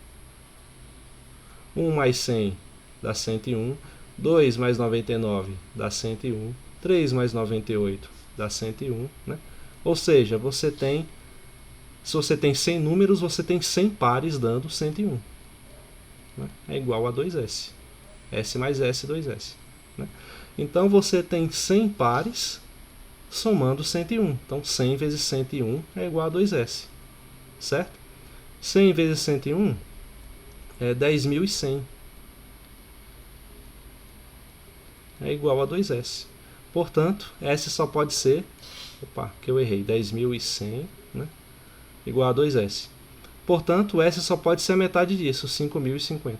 1 mais 100 dá 101, 2 mais 99 dá 101, 3 mais 98 dá 101, né? Ou seja, se você tem 100 números, você tem 100 pares dando 101. Né? É igual a 2S. S mais S, 2S. Né? Então você tem 100 pares somando 101. Então 100 vezes 101 é igual a 2S. Certo? 100 vezes 101 é 10.100. É igual a 2S. Portanto, S só pode ser... Opa, que eu errei. 10.100, né? Igual a 2S. Portanto, S só pode ser a metade disso, 5.050.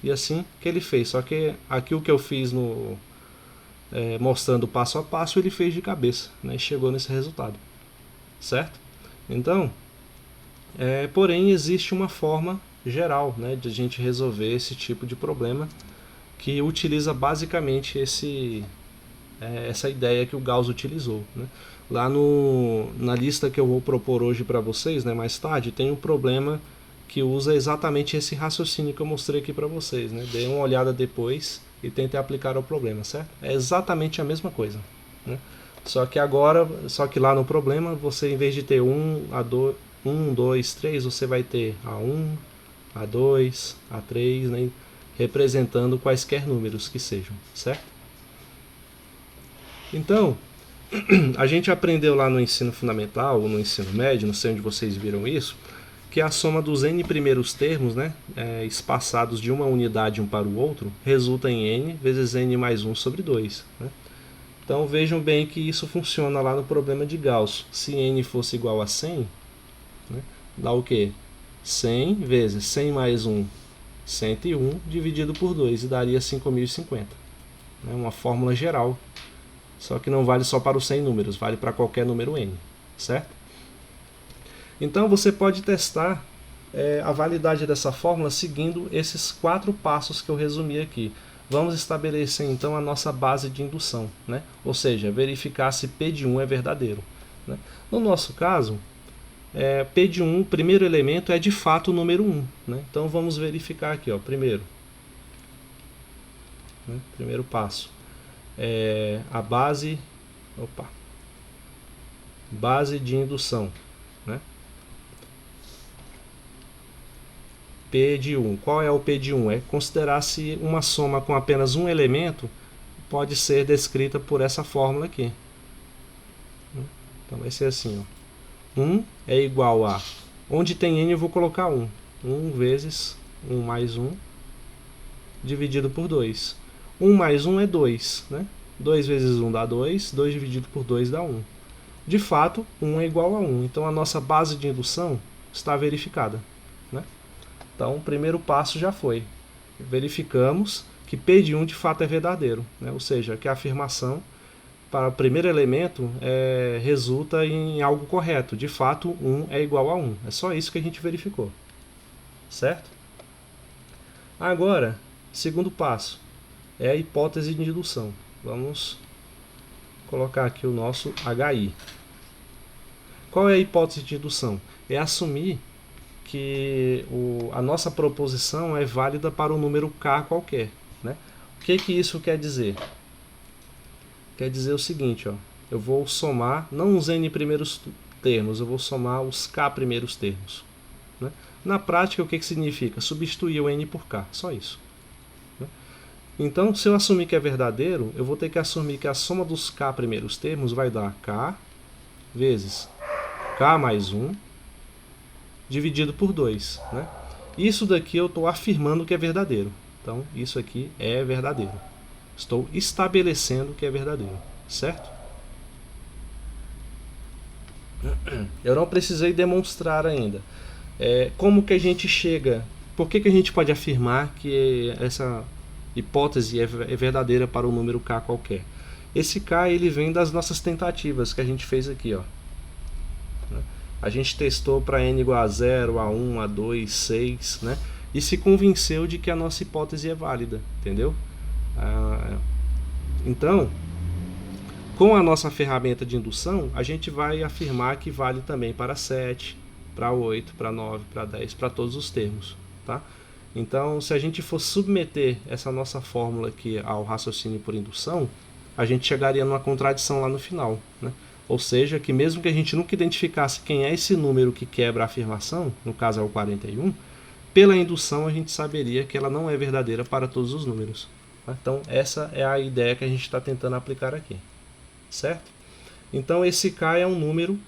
E assim que ele fez. Só que aqui o que eu fiz mostrando passo a passo, ele fez de cabeça, né? E chegou nesse resultado. Certo? Então, porém, existe uma forma geral, né, de a gente resolver esse tipo de problema, que utiliza basicamente essa ideia que o Gauss utilizou, né? Lá na lista que eu vou propor hoje para vocês, né, mais tarde, tem um problema que usa exatamente esse raciocínio que eu mostrei aqui para vocês, né? Dê uma olhada depois e tentem aplicar ao problema, certo? É exatamente a mesma coisa, né? Só que lá no problema, você, em vez de ter 1, 2, 3, você vai ter A1, A2, A3, né, representando quaisquer números que sejam, certo? Então, a gente aprendeu lá no ensino fundamental ou no ensino médio, não sei onde vocês viram isso, que a soma dos n primeiros termos, né, espaçados de uma unidade um para o outro, resulta em n vezes n mais 1 sobre 2. Né? Então vejam bem que isso funciona lá no problema de Gauss. Se n fosse igual a 100, né, dá o quê? 100 vezes 100 mais 1, 101, dividido por 2, e daria 5.050. É uma fórmula geral. Só que não vale só para os 100 números, vale para qualquer número n, certo? Então você pode testar a validade dessa fórmula seguindo esses 4 passos que eu resumi aqui. Vamos estabelecer então a nossa base de indução, né? Ou seja, verificar se P de 1 é verdadeiro. Né? No nosso caso, P de 1, o primeiro elemento, é de fato o número 1. Né? Então vamos verificar aqui, ó, primeiro. Né? Primeiro passo. A base de indução, né? P de 1. Qual é o P de 1? É considerar se uma soma com apenas um elemento pode ser descrita por essa fórmula aqui. Então vai ser assim, ó. 1 é igual a... Onde tem n eu vou colocar 1. 1 vezes 1 mais 1 dividido por 2. 1 mais 1 é 2, né? 2 vezes 1 dá 2, 2 dividido por 2 dá 1. De fato, 1 é igual a 1, então a nossa base de indução está verificada. Né? Então, o primeiro passo já foi. Verificamos que P de 1 de fato é verdadeiro, né? Ou seja, que a afirmação para o primeiro elemento resulta em algo correto. De fato, 1 é igual a 1. É só isso que a gente verificou. Certo? Agora, segundo passo, é a hipótese de indução. Vamos colocar aqui o nosso HI. Qual é a hipótese de indução? É assumir que a nossa proposição é válida para um número k qualquer. Né? O que isso quer dizer? Quer dizer o seguinte, ó, eu vou somar, não os n primeiros termos, eu vou somar os k primeiros termos. Né? Na prática, o que significa? Substituir o n por k, só isso. Né? Então, se eu assumir que é verdadeiro, eu vou ter que assumir que a soma dos k primeiros termos vai dar k vezes k mais 1 dividido por 2. Né? Isso daqui eu estou afirmando que é verdadeiro. Então, isso aqui é verdadeiro. Estou estabelecendo que é verdadeiro, certo? Eu não precisei demonstrar ainda. Como que a gente chega... Por que a gente pode afirmar que essa hipótese é verdadeira para um número k qualquer? Esse k ele vem das nossas tentativas que a gente fez aqui. Ó. A gente testou para n igual a 0, a 1, a 2, 6, né? E se convenceu de que a nossa hipótese é válida, entendeu? Então, com a nossa ferramenta de indução, a gente vai afirmar que vale também para 7, para 8, para 9, para 10, para todos os termos. Tá? Então, se a gente for submeter essa nossa fórmula aqui ao raciocínio por indução, a gente chegaria numa contradição lá no final. Né? Ou seja, que mesmo que a gente nunca identificasse quem é esse número que quebra a afirmação, no caso é o 41, pela indução a gente saberia que ela não é verdadeira para todos os números. Então, essa é a ideia que a gente está tentando aplicar aqui. Certo? Então, esse k é um número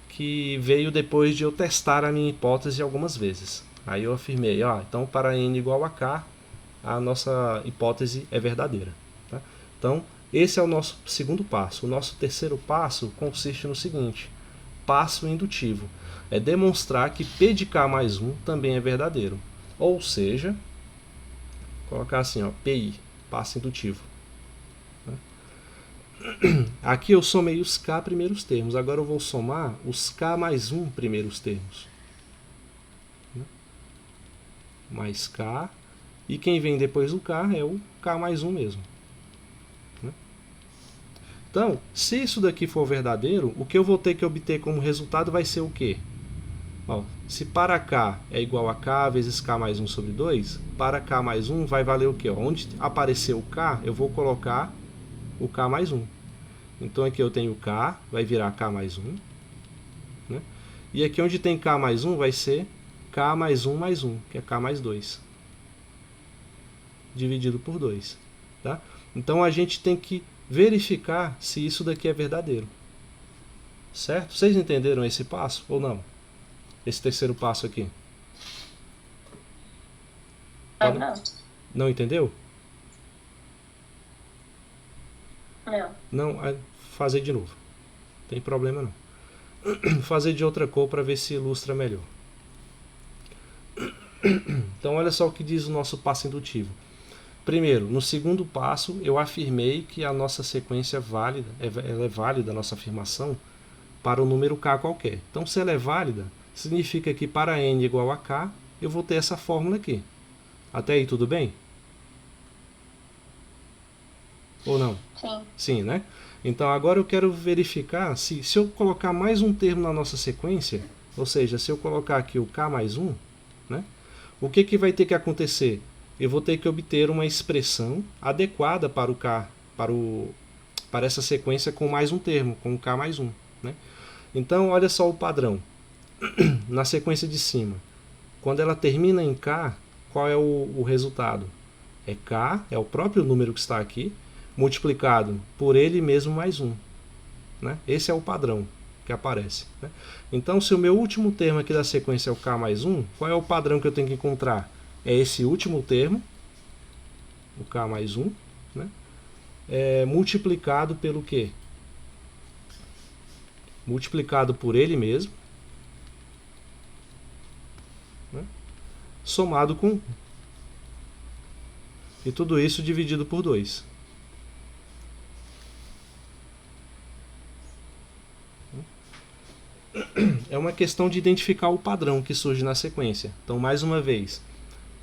que veio depois de eu testar a minha hipótese algumas vezes. Aí eu afirmei, então para n igual a k, a nossa hipótese é verdadeira. Tá? Então, esse é o nosso segundo passo. O nosso terceiro passo consiste no seguinte, passo indutivo. É demonstrar que P de k mais 1 também é verdadeiro. Ou seja, colocar assim, PI, passo indutivo. Aqui eu somei os k primeiros termos. Agora eu vou somar os k mais 1 primeiros termos. Mais k. E quem vem depois do k é o k mais 1 mesmo. Então, se isso daqui for verdadeiro, o que eu vou ter que obter como resultado vai ser o quê? Se para k é igual a k vezes k mais 1 sobre 2, para k mais 1 vai valer o quê? Onde aparecer o k, eu vou colocar o k mais 1. Então aqui eu tenho k, vai virar k mais 1. Né? E aqui onde tem k mais 1 vai ser k mais 1, que é k mais 2. Dividido por 2. Tá? Então a gente tem que verificar se isso daqui é verdadeiro. Certo? Vocês entenderam esse passo ou não? Esse terceiro passo aqui. Não. Não entendeu? Não. Não, fazer de novo. Não tem problema não. Fazer de outra cor para ver se ilustra melhor. Então olha só o que diz o nosso passo indutivo. Primeiro, no segundo passo, eu afirmei que a nossa sequência é válida, ela é válida, a nossa afirmação, para o número k qualquer. Então, se ela é válida, significa que para n igual a k, eu vou ter essa fórmula aqui. Até aí tudo bem? Ou não? Sim. Sim, né? Então, agora eu quero verificar se eu colocar mais um termo na nossa sequência, ou seja, se eu colocar aqui o k mais 1, né? O que vai ter que acontecer? Eu vou ter que obter uma expressão adequada para o k, para essa sequência com mais um termo, com o k mais 1. Né? Então, olha só o padrão. Na sequência de cima, quando ela termina em k, qual é o resultado? É k, é o próprio número que está aqui, multiplicado por ele mesmo mais 1. Né? Esse é o padrão que aparece. Né? Então, se o meu último termo aqui da sequência é o k mais 1, qual é o padrão que eu tenho que encontrar? É esse último termo, o k mais 1, né? Multiplicado pelo quê? Multiplicado por ele mesmo, né? Somado com 1. E tudo isso dividido por 2. é uma questão de identificar o padrão que surge na sequência. Então, mais uma vez,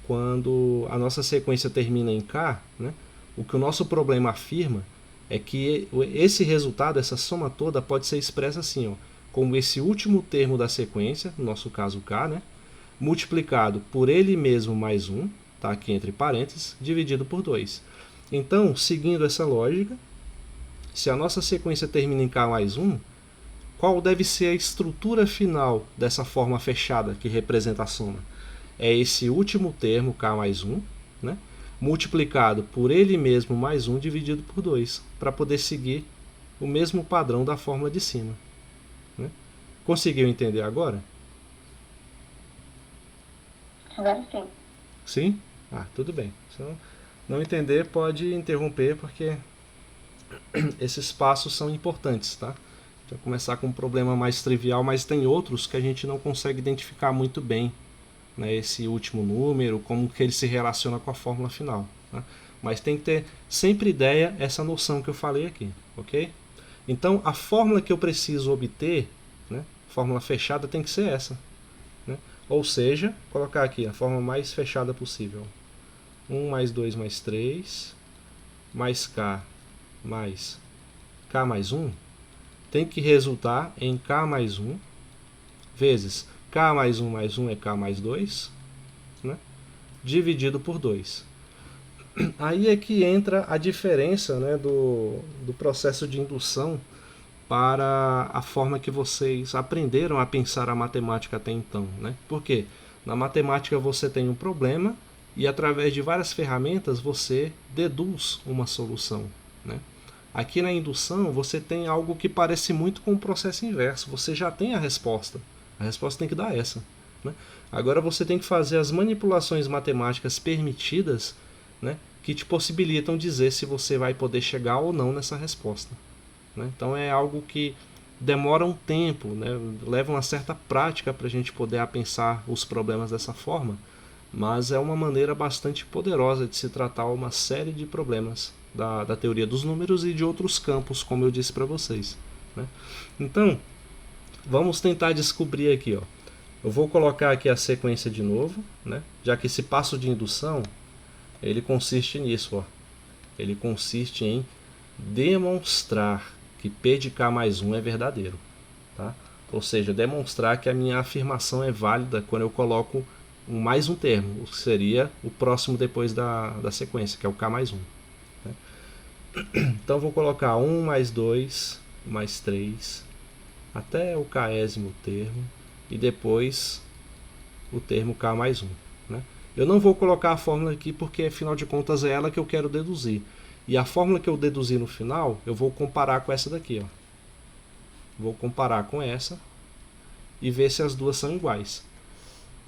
quando a nossa sequência termina em K, né, o que o nosso problema afirma é que esse resultado, essa soma toda, pode ser expressa assim, ó, como esse último termo da sequência, no nosso caso K, né, multiplicado por ele mesmo mais 1, tá aqui entre parênteses, dividido por 2. Então, seguindo essa lógica, se a nossa sequência termina em K mais 1, qual deve ser a estrutura final dessa forma fechada que representa a soma? É esse último termo, K mais 1, né, multiplicado por ele mesmo mais 1 dividido por 2, para poder seguir o mesmo padrão da fórmula de cima. Né? Conseguiu entender agora? Agora sim. Sim? Ah, tudo bem. Se não entender, pode interromper, porque esses passos são importantes, tá? Vai começar com um problema mais trivial, mas tem outros que a gente não consegue identificar muito bem, né, esse último número, como que ele se relaciona com a fórmula final. Né? Mas tem que ter sempre ideia essa noção que eu falei aqui, ok? Então, a fórmula que eu preciso obter, né, fórmula fechada, tem que ser essa. Né? Ou seja, colocar aqui a forma mais fechada possível. 1 mais 2 mais 3, mais K mais 1, tem que resultar em K mais 1, vezes K mais 1 é K mais 2, né? Dividido por 2. Aí é que entra a diferença, né, do processo de indução para a forma que vocês aprenderam a pensar a matemática até então. Né? Por quê? Na matemática você tem um problema e através de várias ferramentas você deduz uma solução. Né? Aqui na indução você tem algo que parece muito com o processo inverso. Você já tem a resposta. A resposta tem que dar essa. Né? Agora você tem que fazer as manipulações matemáticas permitidas, né, que te possibilitam dizer se você vai poder chegar ou não nessa resposta. Né? Então é algo que demora um tempo, né, leva uma certa prática para a gente poder pensar os problemas dessa forma, mas é uma maneira bastante poderosa de se tratar uma série de problemas da teoria dos números e de outros campos, como eu disse para vocês. Né? Então, vamos tentar descobrir aqui. Ó. Eu vou colocar aqui a sequência de novo, né? Já que esse passo de indução ele consiste nisso. Ó. Ele consiste em demonstrar que P de K mais 1 é verdadeiro. Tá? Ou seja, demonstrar que a minha afirmação é válida quando eu coloco mais um termo, que seria o próximo depois da sequência, que é o K mais 1. Né? Então vou colocar 1 mais 2 mais 3 até o késimo termo e depois o termo K mais 1. Né? Eu não vou colocar a fórmula aqui porque afinal de contas é ela que eu quero deduzir. E a fórmula que eu deduzi no final, eu vou comparar com essa daqui. Ó. Vou comparar com essa e ver se as duas são iguais.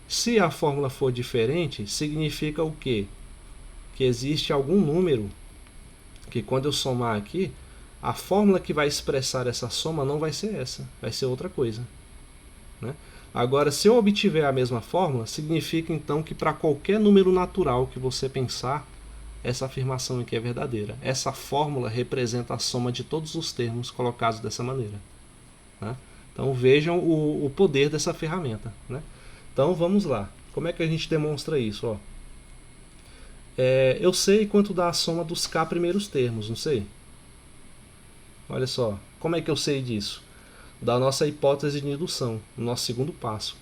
Se a fórmula for diferente, significa o quê? Que existe algum número que quando eu somar aqui, a fórmula que vai expressar essa soma não vai ser essa, vai ser outra coisa. Né? Agora, se eu obtiver a mesma fórmula, significa então que para qualquer número natural que você pensar, essa afirmação aqui é verdadeira. Essa fórmula representa a soma de todos os termos colocados dessa maneira. Né? Então vejam o poder dessa ferramenta. Né? Então vamos lá. Como é que a gente demonstra isso? Ó, eu sei quanto dá a soma dos K primeiros termos, não sei? Olha só, como é que eu sei disso? Da nossa hipótese de indução, no nosso segundo passo.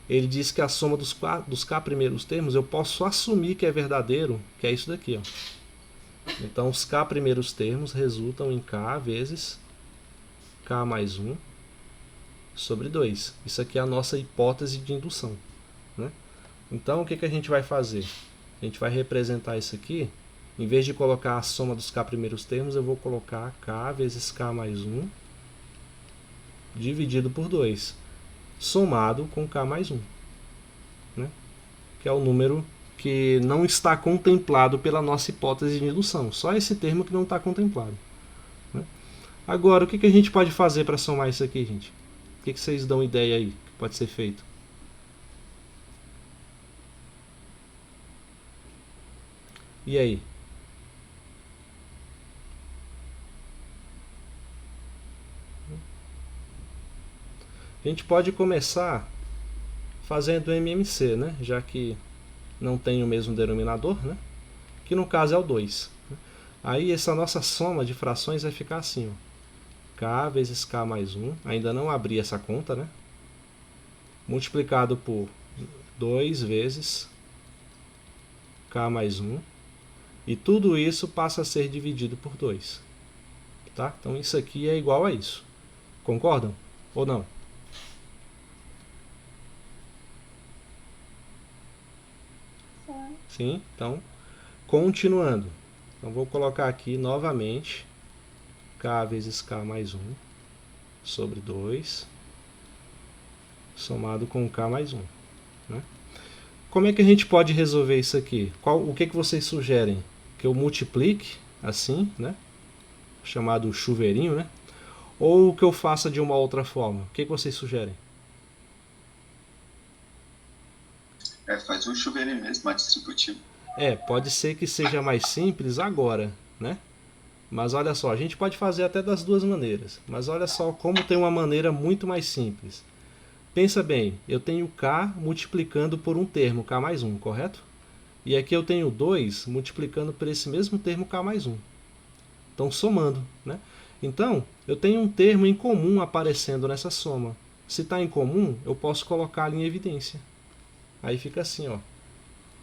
Ele diz que a soma dos K primeiros termos eu posso assumir que é verdadeiro, que é isso daqui. Ó. Então, os K primeiros termos resultam em K vezes K mais 1 sobre 2. Isso aqui é a nossa hipótese de indução. Né? Então, o que a gente vai fazer? A gente vai representar isso aqui. Em vez de colocar a soma dos K primeiros termos, eu vou colocar K vezes K mais 1 dividido por 2. Somado com K mais 1. Né? Que é o número que não está contemplado pela nossa hipótese de indução. Só esse termo que não está contemplado. Né? Agora, o que a gente pode fazer para somar isso aqui, gente? O que vocês dão ideia aí que pode ser feito? E aí? A gente pode começar fazendo MMC, né? Já que não tem o mesmo denominador, né? Que no caso é o 2. Aí essa nossa soma de frações vai ficar assim, ó. K vezes K mais 1, ainda não abri essa conta, né? Multiplicado por 2 vezes K mais 1. E tudo isso passa a ser dividido por 2. Tá? Então isso aqui é igual a isso. Concordam? Ou não? Sim. Sim? Então, continuando. Então vou colocar aqui novamente K vezes K mais 1 sobre 2 somado com K mais 1. Né? Como é que a gente pode resolver isso aqui? O que vocês sugerem? Que eu multiplique assim, né? Chamado chuveirinho, né? Ou que eu faça de uma outra forma? O que vocês sugerem? Faz um chuveirinho mesmo, mais distributivo. Pode ser que seja mais simples agora, né? Mas olha só, a gente pode fazer até das duas maneiras. Mas olha só como tem uma maneira muito mais simples. Pensa bem, eu tenho K multiplicando por um termo, K mais 1, correto? E aqui eu tenho 2 multiplicando por esse mesmo termo K mais 1. Então, somando, né? Então, eu tenho um termo em comum aparecendo nessa soma. Se está em comum, eu posso colocar ali em evidência. Aí fica assim, ó.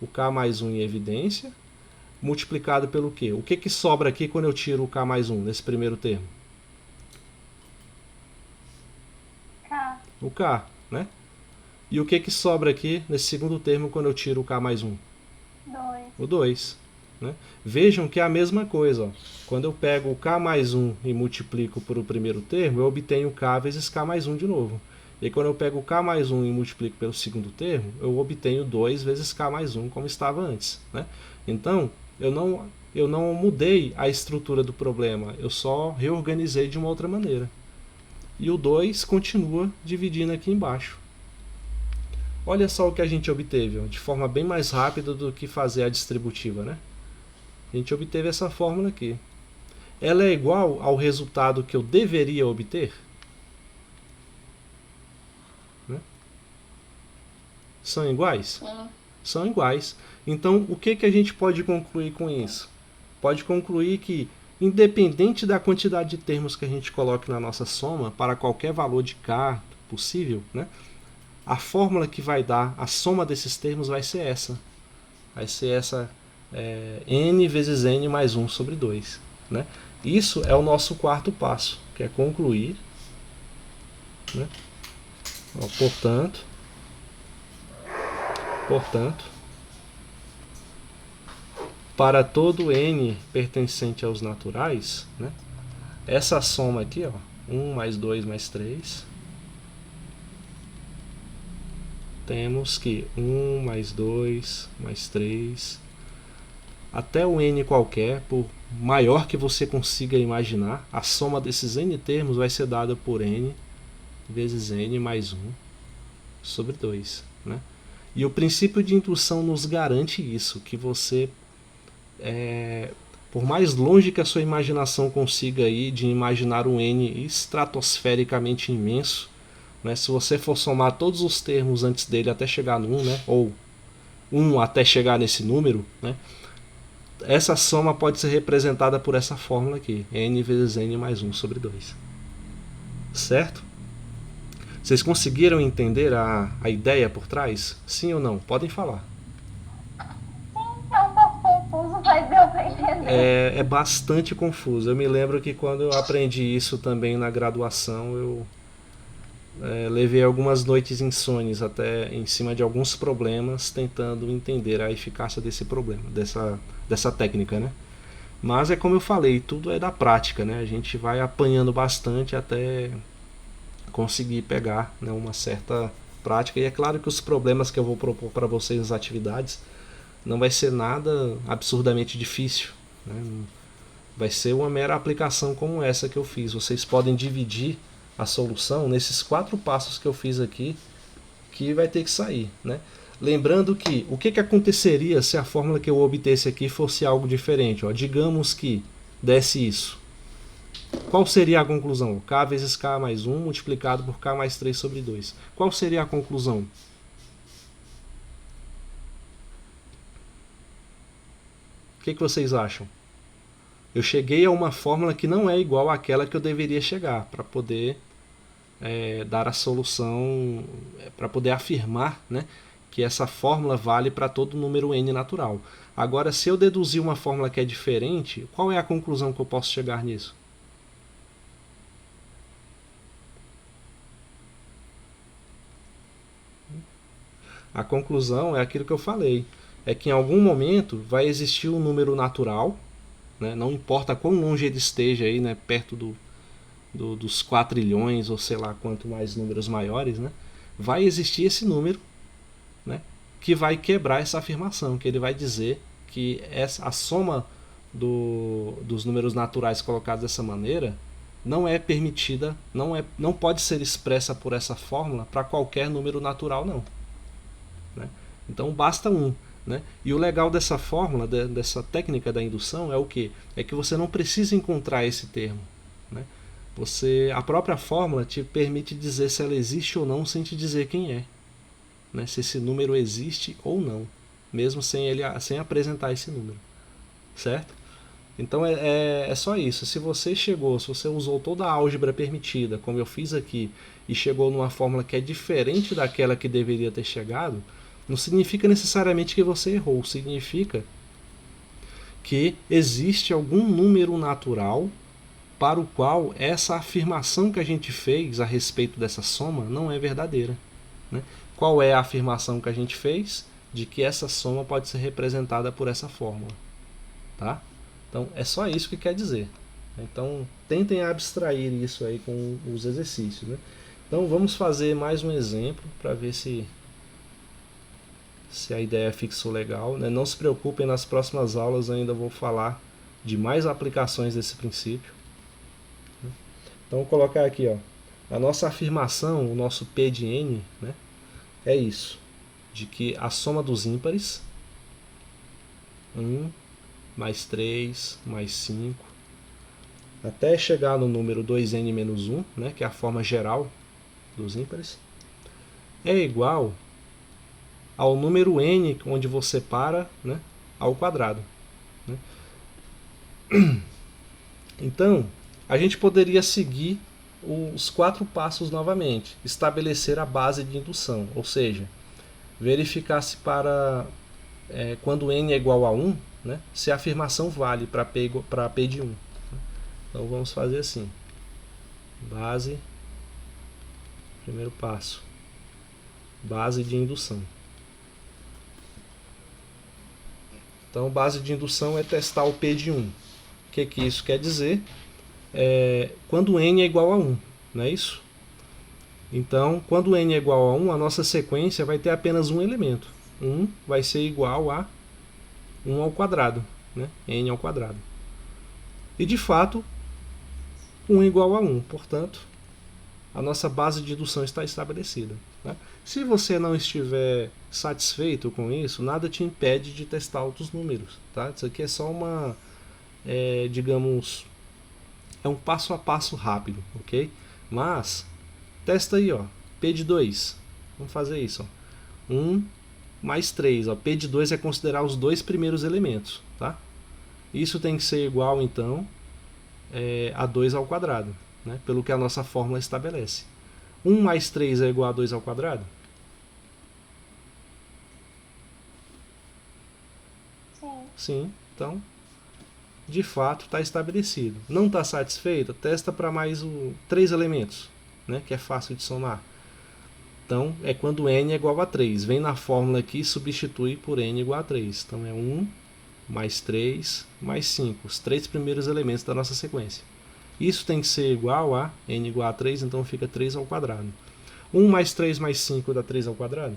O K mais 1 em evidência, multiplicado pelo quê? O que sobra aqui quando eu tiro o K mais 1 nesse primeiro termo? K. O K, né? E o que sobra aqui nesse segundo termo quando eu tiro o K mais 1? 2. O 2. Né? Vejam que é a mesma coisa. Ó. Quando eu pego o K mais 1 e multiplico por o primeiro termo, eu obtenho K vezes K mais 1 de novo. E quando eu pego o K mais 1 e multiplico pelo segundo termo, eu obtenho 2 vezes K mais 1, como estava antes. Né? Então, eu não mudei a estrutura do problema, eu só reorganizei de uma outra maneira. E o 2 continua dividindo aqui embaixo. Olha só o que a gente obteve, ó, de forma bem mais rápida do que fazer a distributiva. Né? A gente obteve essa fórmula aqui. Ela é igual ao resultado que eu deveria obter? Né? São iguais? Sim. São iguais. Então, o que a gente pode concluir com isso? Pode concluir que, independente da quantidade de termos que a gente coloque na nossa soma, para qualquer valor de K possível, né, a fórmula que vai dar a soma desses termos vai ser essa. Vai ser essa n vezes n mais 1 sobre 2. Né? Isso é o nosso quarto passo, que é concluir. Né? Ó, portanto, para todo n pertencente aos naturais, né, essa soma aqui, ó, 1 mais 2 mais 3, temos que 1 mais 2 mais 3, até o n qualquer, por maior que você consiga imaginar, a soma desses n termos vai ser dada por n vezes n mais 1 sobre 2. Né? E o princípio de indução nos garante isso, que você, por mais longe que a sua imaginação consiga ir de imaginar um n estratosfericamente imenso, né, se você for somar todos os termos antes dele até chegar no 1, né, ou 1 até chegar nesse número, né, essa soma pode ser representada por essa fórmula aqui, n vezes n mais 1 sobre 2. Certo? Vocês conseguiram entender a ideia por trás? Sim ou não? Podem falar. Sim, é um pouco confuso, mas deu pra entender. É bastante confuso. Eu me lembro que quando eu aprendi isso também na graduação, eu levei algumas noites insônias até em cima de alguns problemas, tentando entender a eficácia desse problema, dessa técnica, né? Mas é como eu falei, tudo é da prática, né? A gente vai apanhando bastante até conseguir pegar, né, uma certa prática. E é claro que os problemas que eu vou propor para vocês nas atividades não vai ser nada absurdamente difícil, né? Vai ser uma mera aplicação como essa que eu fiz. Vocês podem dividir a solução nesses 4 passos que eu fiz aqui, que vai ter que sair, né? Lembrando que o que aconteceria se a fórmula que eu obtesse aqui fosse algo diferente, ó. Digamos que desse isso. Qual seria a conclusão? K vezes K mais 1 multiplicado por K mais 3 sobre 2. Qual seria a conclusão? O que vocês acham? Eu cheguei a uma fórmula que não é igual àquela que eu deveria chegar para poder dar a solução, para poder afirmar, né, que essa fórmula vale para todo número n natural. Agora, se eu deduzir uma fórmula que é diferente, qual é a conclusão que eu posso chegar nisso? A conclusão é aquilo que eu falei, é que em algum momento vai existir um número natural, né, não importa quão longe ele esteja aí, né, perto dos 4 trilhões ou sei lá quanto mais números maiores, né, vai existir esse número, né, que vai quebrar essa afirmação, que ele vai dizer que a soma dos números naturais colocados dessa maneira não é permitida, não pode ser expressa por essa fórmula para qualquer número natural, não. Né? Então basta um. Né? E o legal dessa fórmula, dessa técnica da indução, é o quê? É que você não precisa encontrar esse termo. Né? A própria fórmula te permite dizer se ela existe ou não sem te dizer quem é. Né? Se esse número existe ou não, mesmo sem apresentar esse número. Certo? Então é só isso. Se você usou toda a álgebra permitida, como eu fiz aqui, e chegou numa fórmula que é diferente daquela que deveria ter chegado, não significa necessariamente que você errou, significa que existe algum número natural para o qual essa afirmação que a gente fez a respeito dessa soma não é verdadeira. Né? Qual é a afirmação que a gente fez? De que essa soma pode ser representada por essa fórmula. Tá? Então é só isso que quer dizer. Então tentem abstrair isso aí com os exercícios. Né? Então vamos fazer mais um exemplo para ver se a ideia fixou legal. Né? Não se preocupem, nas próximas aulas eu ainda vou falar de mais aplicações desse princípio. Então vou colocar aqui, ó, a nossa afirmação, o nosso P de n, né, é isso, de que a soma dos ímpares, 1 mais 3 mais 5, até chegar no número 2n menos 1, né, que é a forma geral dos ímpares, é igual ao número n, onde você para, né, ao quadrado. Né? Então, a gente poderia seguir os 4 passos novamente. Estabelecer a base de indução, ou seja, verificar se quando n é igual a 1, né, se a afirmação vale para P de 1. Então vamos fazer assim. Base, primeiro passo, base de indução. Então, base de indução é testar o P de 1. O que isso quer dizer? Quando n é igual a 1, não é isso? Então, quando n é igual a 1, a nossa sequência vai ter apenas um elemento. 1 vai ser igual a 1 ao quadrado, né? N ao quadrado. E, de fato, 1 é igual a 1. Portanto, a nossa base de indução está estabelecida. Né? Se você não estiver satisfeito com isso, nada te impede de testar outros números. Tá? Isso aqui é só digamos, é um passo a passo rápido, ok? Mas, testa aí, ó, P de 2. Vamos fazer isso. Ó. 1 mais 3. Ó. P de 2 é considerar os 2 primeiros elementos. Tá? Isso tem que ser igual, então, a 2 ao quadrado. Né? Pelo que a nossa fórmula estabelece. 1 mais 3 é igual a 2 ao quadrado? Sim. Sim. Então, de fato, está estabelecido. Não está satisfeito? Testa para mais 3 elementos, né? Que é fácil de somar. Então, é quando n é igual a 3. Vem na fórmula aqui e substitui por n igual a 3. Então, é 1 mais 3 mais 5. Os 3 primeiros elementos da nossa sequência. Isso tem que ser igual a n igual a 3, então fica 3 ao quadrado. 1 mais 3 mais 5 dá 3 ao quadrado?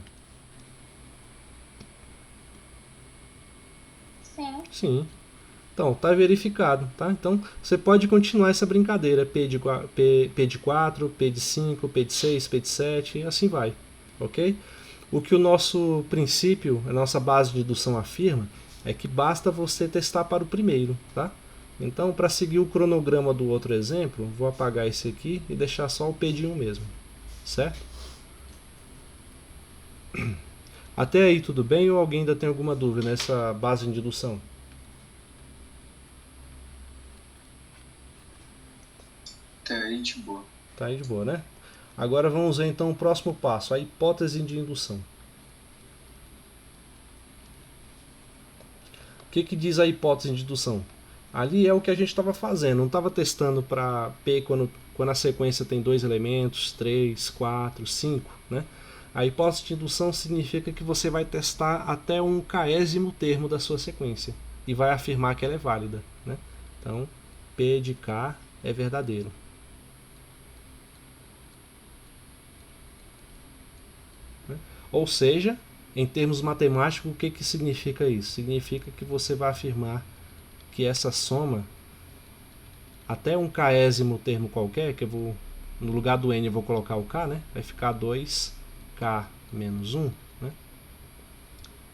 Sim. Sim. Então, está verificado. Tá? Então, você pode continuar essa brincadeira. P de 4, P de 5, P de 6, P de 7, e assim vai. Ok? O que o nosso princípio, a nossa base de indução afirma, é que basta você testar para o primeiro. Tá? Então, para seguir o cronograma do outro exemplo, vou apagar esse aqui e deixar só o P de 1 mesmo, certo? Até aí tudo bem ou alguém ainda tem alguma dúvida nessa base de indução? Até aí de boa. Tá aí de boa, né? Agora vamos ver então o próximo passo, a hipótese de indução. O que diz a hipótese de indução? Ali é o que a gente estava fazendo, não estava testando para P quando a sequência tem 2 elementos, 3, 4, 5, né? A hipótese de indução significa que você vai testar até um késimo termo da sua sequência e vai afirmar que ela é válida, né? Então, P de K é verdadeiro. Ou seja, em termos matemáticos, o que significa isso? Significa que você vai afirmar que essa soma, até um késimo termo qualquer, que eu vou, no lugar do n eu vou colocar o k, né? Vai ficar 2k menos 1, né?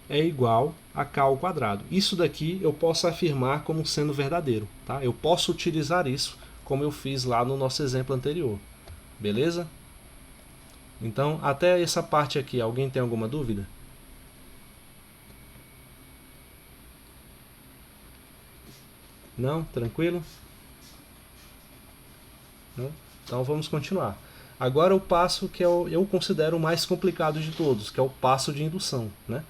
É igual a k ao quadrado. Isso daqui eu posso afirmar como sendo verdadeiro, tá? Eu posso utilizar isso como eu fiz lá no nosso exemplo anterior, beleza? Então, até essa parte aqui, alguém tem alguma dúvida? Não? Tranquilo? Não? Então vamos continuar. Agora o passo que eu considero o mais complicado de todos, que é o passo de indução, né?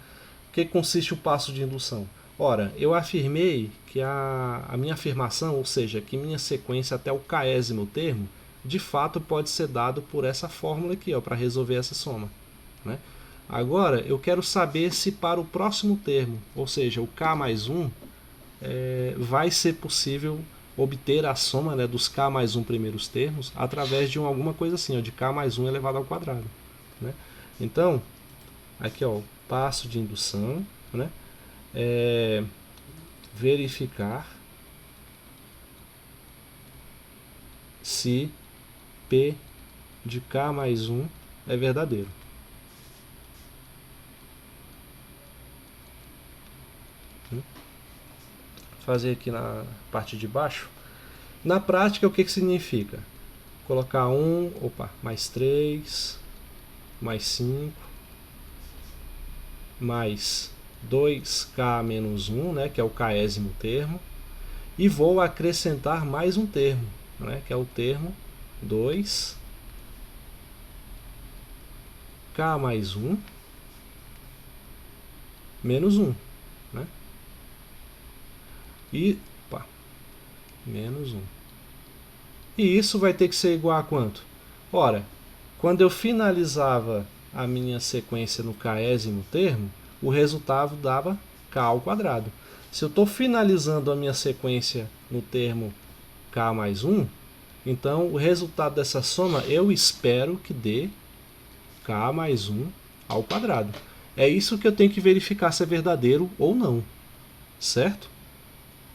O que consiste o passo de indução? Ora, eu afirmei que a minha afirmação, ou seja, que minha sequência até o késimo termo, de fato pode ser dado por essa fórmula aqui, para resolver essa soma, né? Agora, eu quero saber se para o próximo termo, ou seja, o k mais 1, vai ser possível obter a soma, né, dos k mais 1 primeiros termos através de alguma coisa assim, de k mais 1 elevado ao quadrado, né? Então, aqui o passo de indução, né, verificar se P de k mais 1 é verdadeiro. Fazer aqui na parte de baixo. Na prática, o que significa? Colocar mais 3, mais 5, mais 2k menos 1, né, que é o késimo termo, e vou acrescentar mais um termo, né, que é o termo 2k mais 1 menos 1, né? E menos 1. E isso vai ter que ser igual a quanto? Ora, quando eu finalizava a minha sequência no késimo termo, o resultado dava k ao quadrado. Se eu estou finalizando a minha sequência no termo k mais 1, então o resultado dessa soma eu espero que dê k mais 1 ao quadrado. É isso que eu tenho que verificar se é verdadeiro ou não, certo?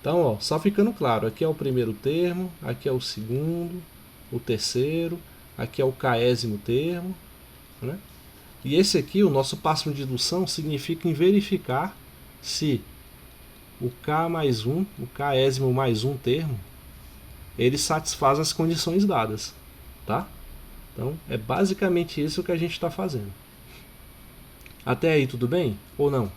Então, só ficando claro, aqui é o primeiro termo, aqui é o segundo, o terceiro, aqui é o késimo termo, né? E esse aqui, o nosso passo de indução, significa em verificar se o k mais 1, o késimo mais 1 termo, ele satisfaz as condições dadas, tá? Então, é basicamente isso que a gente está fazendo. Até aí tudo bem? Ou não?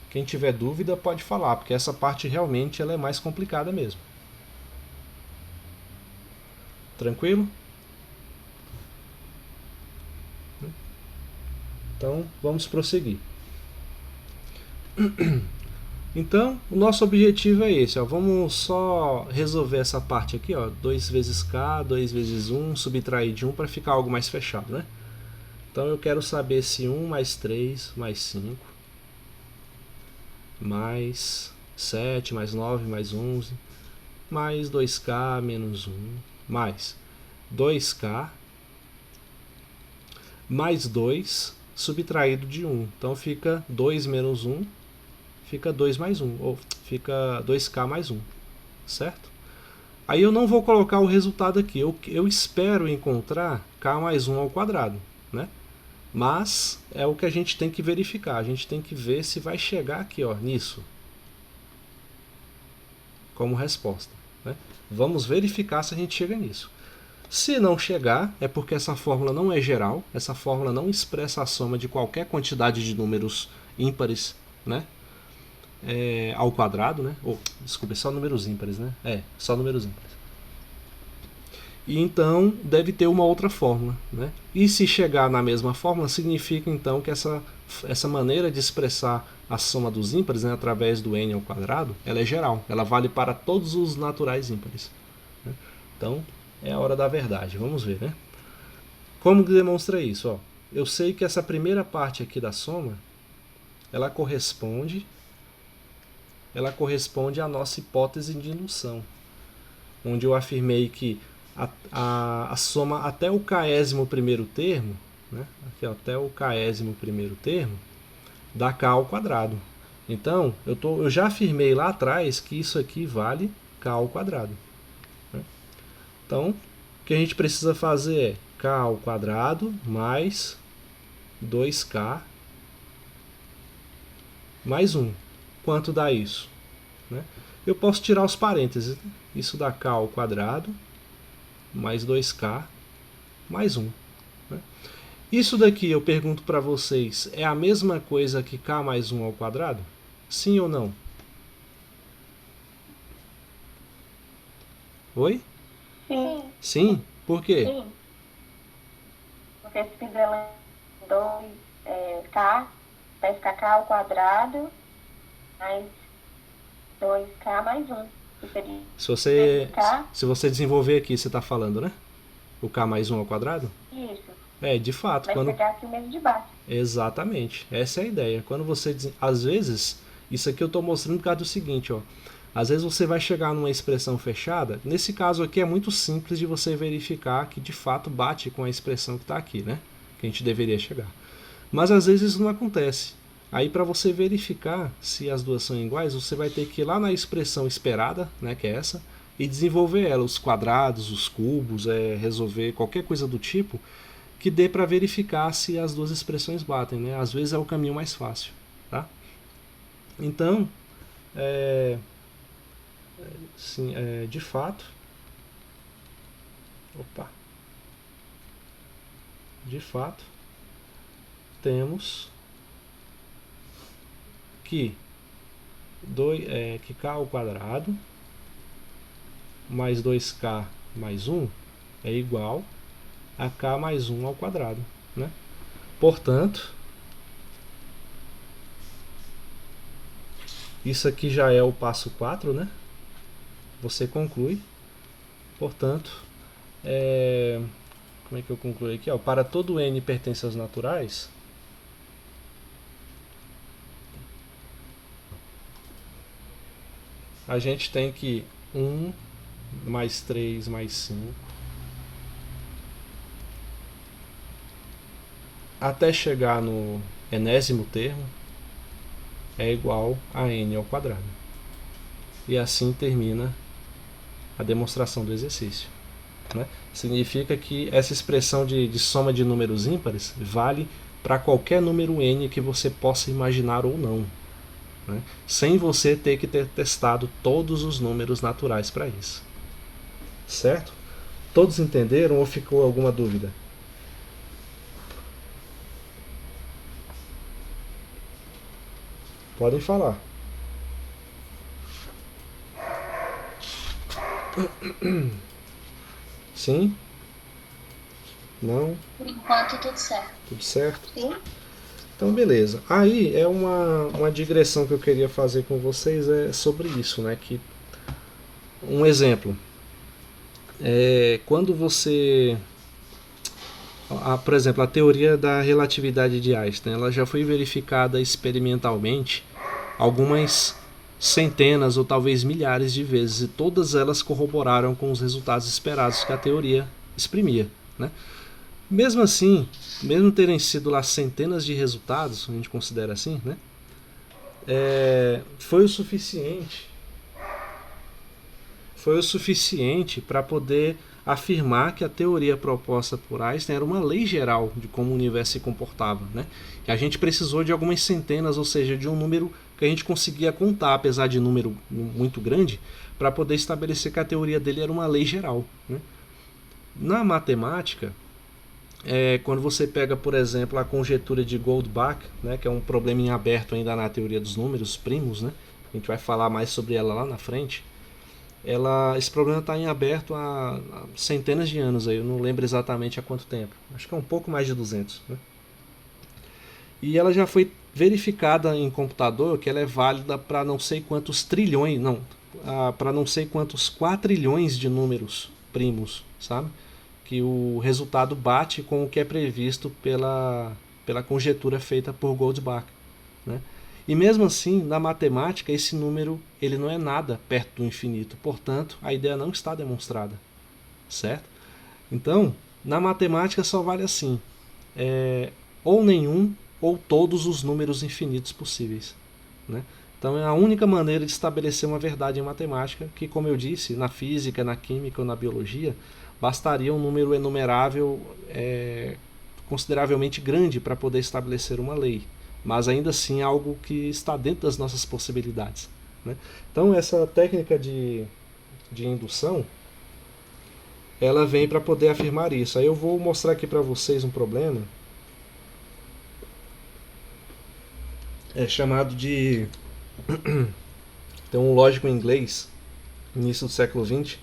Quem tiver dúvida pode falar, porque essa parte realmente ela é mais complicada mesmo. Tranquilo? Então, vamos prosseguir. Então, o nosso objetivo é esse. Vamos só resolver essa parte aqui. 2 vezes k, 2 vezes 1, subtrair de 1 para ficar algo mais fechado, né? Então, eu quero saber se 1 mais 3 mais 5 mais 7 mais 9 mais 11 mais 2k menos 1 mais 2k mais 2 subtraído de 1. Então fica 2 menos 1, fica 2 mais 1, ou fica 2k mais 1, certo? Aí eu não vou colocar o resultado aqui, eu espero encontrar k mais 1 ao quadrado, né? Mas é o que a gente tem que verificar, a gente tem que ver se vai chegar aqui, nisso. como resposta, né? Vamos verificar se a gente chega nisso. Se não chegar, é porque essa fórmula não é geral, essa fórmula não expressa a soma de qualquer quantidade de números ímpares, né? Ao quadrado, né? Desculpa, é só números ímpares, né? Só números ímpares. E então deve ter uma outra fórmula, né? E se chegar na mesma fórmula, significa então que essa maneira de expressar a soma dos ímpares, né, através do n ao quadrado, ela é geral, ela vale para todos os naturais ímpares, né? Então é a hora da verdade, vamos ver, né? Como que demonstra isso? Ó, eu sei que essa primeira parte aqui da soma, ela corresponde à nossa hipótese de indução, onde eu afirmei que a soma até o késimo primeiro termo, né, aqui, ó, até o késimo primeiro termo, dá k ao quadrado. Então, eu já afirmei lá atrás que isso aqui vale k ao quadrado, né? Então, o que a gente precisa fazer é k ao quadrado mais 2k mais 1. Quanto dá isso? Né? Eu posso tirar os parênteses, né? Isso dá k ao quadrado mais 2k mais 1. Né? Isso daqui eu pergunto para vocês, é a mesma coisa que k mais 1 ao quadrado? Sim ou não? Oi? Sim. Sim? Por quê? Sim. Porque se fizer 2k, vai ficar k ao quadrado mais 2k mais 1. Se você desenvolver aqui, você está falando, né? O k mais 1 ao quadrado? Isso. De fato. Vai pegar aqui o mesmo de baixo. Exatamente. Essa é a ideia. Quando você... Às vezes, isso aqui eu estou mostrando por causa do seguinte, ó. Às vezes você vai chegar numa expressão fechada. Nesse caso aqui é muito simples de você verificar que de fato bate com a expressão que está aqui, né? Que a gente deveria chegar. Mas às vezes isso não acontece. Aí para você verificar se as duas são iguais, você vai ter que ir lá na expressão esperada, né, que é essa, e desenvolver ela, os quadrados, os cubos, resolver qualquer coisa do tipo que dê para verificar se as duas expressões batem, né? Às vezes é o caminho mais fácil, tá? Então, de fato, temos que k ao quadrado mais 2k mais 1 é igual a k mais 1 ao quadrado, né? Portanto, isso aqui já é o passo 4, né? Você conclui. Portanto, como é que eu concluo aqui? Ó, para todo n pertence aos naturais, a gente tem que 1 mais 3 mais 5 até chegar no enésimo termo é igual a n ao quadrado. E assim termina a demonstração do exercício, né? Significa que essa expressão de soma de números ímpares vale para qualquer número n que você possa imaginar ou não, né? Sem você ter que ter testado todos os números naturais para isso. Certo? Todos entenderam ou ficou alguma dúvida? Podem falar. Sim? Não? Por enquanto, tudo certo. Tudo certo? Sim. Então, beleza. Aí é uma digressão que eu queria fazer com vocês sobre isso, né? Que, um exemplo. Quando você... por exemplo, a teoria da relatividade de Einstein, ela já foi verificada experimentalmente algumas centenas ou talvez milhares de vezes, e todas elas corroboraram com os resultados esperados que a teoria exprimia, né? Mesmo assim, mesmo terem sido lá centenas de resultados, a gente considera assim, né? Foi o suficiente foi o suficiente para poder afirmar que a teoria proposta por Einstein era uma lei geral de como o universo se comportava, né? E a gente precisou de algumas centenas, ou seja, de um número que a gente conseguia contar, apesar de número muito grande, para poder estabelecer que a teoria dele era uma lei geral, né? Na matemática, quando você pega, por exemplo, a conjetura de Goldbach, né, que é um problema em aberto ainda na teoria dos números primos, né? A gente vai falar mais sobre ela lá na frente. Esse problema está em aberto há centenas de anos, aí, eu não lembro exatamente há quanto tempo, acho que é um pouco mais de 200, né? E ela já foi verificada em computador que ela é válida para não sei quantos trilhões, não, para não sei quantos quatrilhões de números primos, sabe? Que o resultado bate com o que é previsto pela conjetura feita por Goldbach, né? E mesmo assim, na matemática, esse número ele não é nada perto do infinito. Portanto, a ideia não está demonstrada, certo? Então, na matemática só vale assim, ou nenhum ou todos os números infinitos possíveis, né? Então é a única maneira de estabelecer uma verdade em matemática, que, como eu disse, na física, na química ou na biologia, bastaria um número enumerável consideravelmente grande para poder estabelecer uma lei, mas ainda assim é algo que está dentro das nossas possibilidades, né? Então essa técnica de indução, ela vem para poder afirmar isso. Aí eu vou mostrar aqui para vocês um problema chamado de tem um lógico inglês início do século XX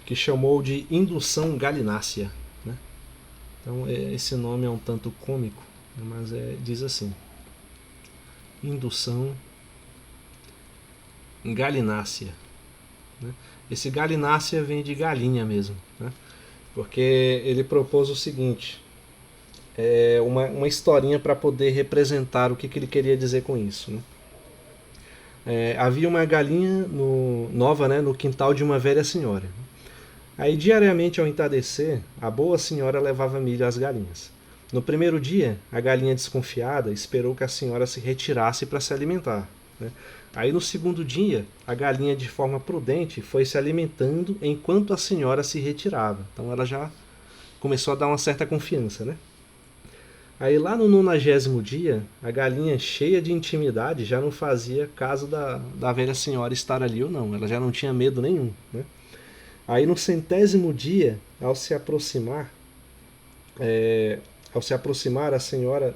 que chamou de indução galinácea, né? Então esse nome é um tanto cômico, mas diz assim: indução galinácea, né? Esse galinácea vem de galinha mesmo, né? Porque ele propôs o seguinte, uma historinha para poder representar o que ele queria dizer com isso, né? Havia uma galinha nova, né, no quintal de uma velha senhora. Aí diariamente ao entardecer, a boa senhora levava milho às galinhas. No primeiro dia, a galinha desconfiada esperou que a senhora se retirasse para se alimentar, né? Aí no segundo dia, a galinha de forma prudente foi se alimentando enquanto a senhora se retirava. Então ela já começou a dar uma certa confiança, né? Aí lá no 90º dia, a galinha cheia de intimidade já não fazia caso da velha senhora estar ali ou não. Ela já não tinha medo nenhum, né? Aí no 100º dia, ao se aproximar a senhora,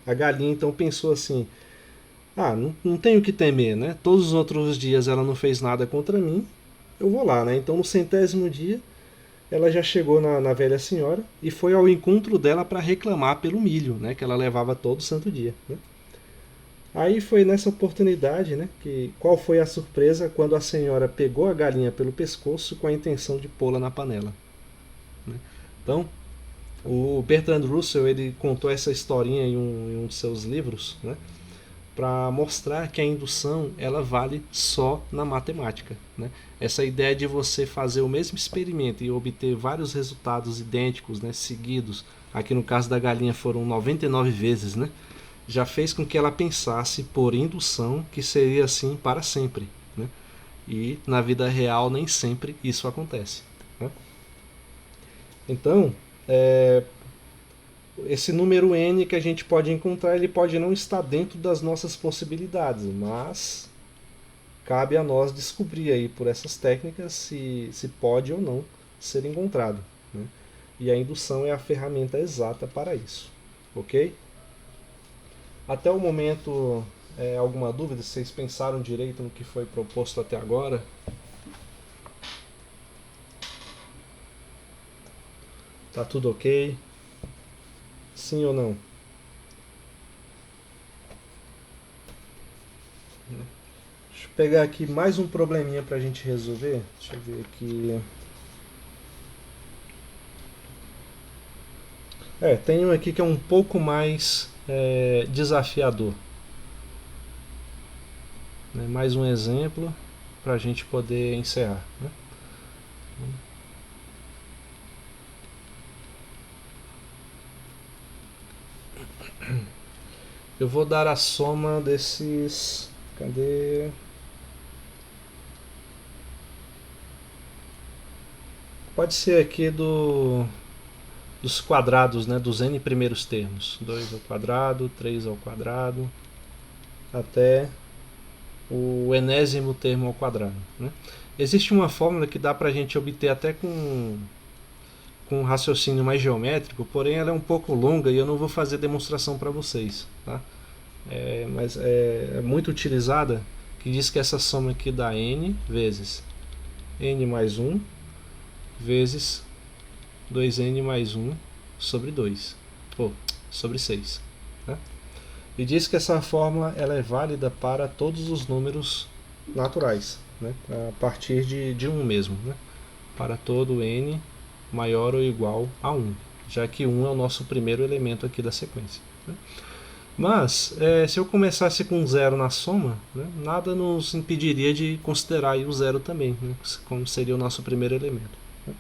a galinha então pensou assim: não tenho que temer, né? Todos os outros dias ela não fez nada contra mim, eu vou lá, né? Então no 100º dia, ela já chegou na velha senhora e foi ao encontro dela para reclamar pelo milho, né? Que ela levava todo santo dia, né? Aí foi nessa oportunidade, né, qual foi a surpresa quando a senhora pegou a galinha pelo pescoço com a intenção de pô-la na panela, né? Então, o Bertrand Russell ele contou essa historinha em um de seus livros, né, para mostrar que a indução ela vale só na matemática, né? Essa ideia de você fazer o mesmo experimento e obter vários resultados idênticos, né, seguidos, aqui no caso da galinha foram 99 vezes, né, já fez com que ela pensasse por indução que seria assim para sempre, né? E na vida real nem sempre isso acontece, né? Então, esse número n que a gente pode encontrar, ele pode não estar dentro das nossas possibilidades, mas cabe a nós descobrir aí por essas técnicas se pode ou não ser encontrado, né? E a indução é a ferramenta exata para isso, ok? Até o momento, alguma dúvida? Vocês pensaram direito no que foi proposto até agora? Tá tudo ok? Sim ou não? Deixa eu pegar aqui mais um probleminha pra gente resolver. Deixa eu ver aqui. Tem um aqui que é um pouco mais desafiador. Mais um exemplo para a gente poder encerrar, né? Eu vou dar a soma desses... Cadê? Pode ser aqui dos quadrados, né, dos n primeiros termos. 2 ao quadrado, 3 ao quadrado, até o enésimo termo ao quadrado, né? Existe uma fórmula que dá para a gente obter até com um raciocínio mais geométrico, porém ela é um pouco longa e eu não vou fazer demonstração para vocês, tá? Mas é muito utilizada, que diz que essa soma aqui dá n vezes n mais 1 vezes 2n mais 1 sobre 2, ou sobre 6. Né? E diz que essa fórmula ela é válida para todos os números naturais, né? A partir de 1 mesmo, né? Para todo n maior ou igual a 1, já que 1 é o nosso primeiro elemento aqui da sequência. Né? Mas, se eu começasse com 0 na soma, né, nada nos impediria de considerar aí o 0 também, né, como seria o nosso primeiro elemento. Né?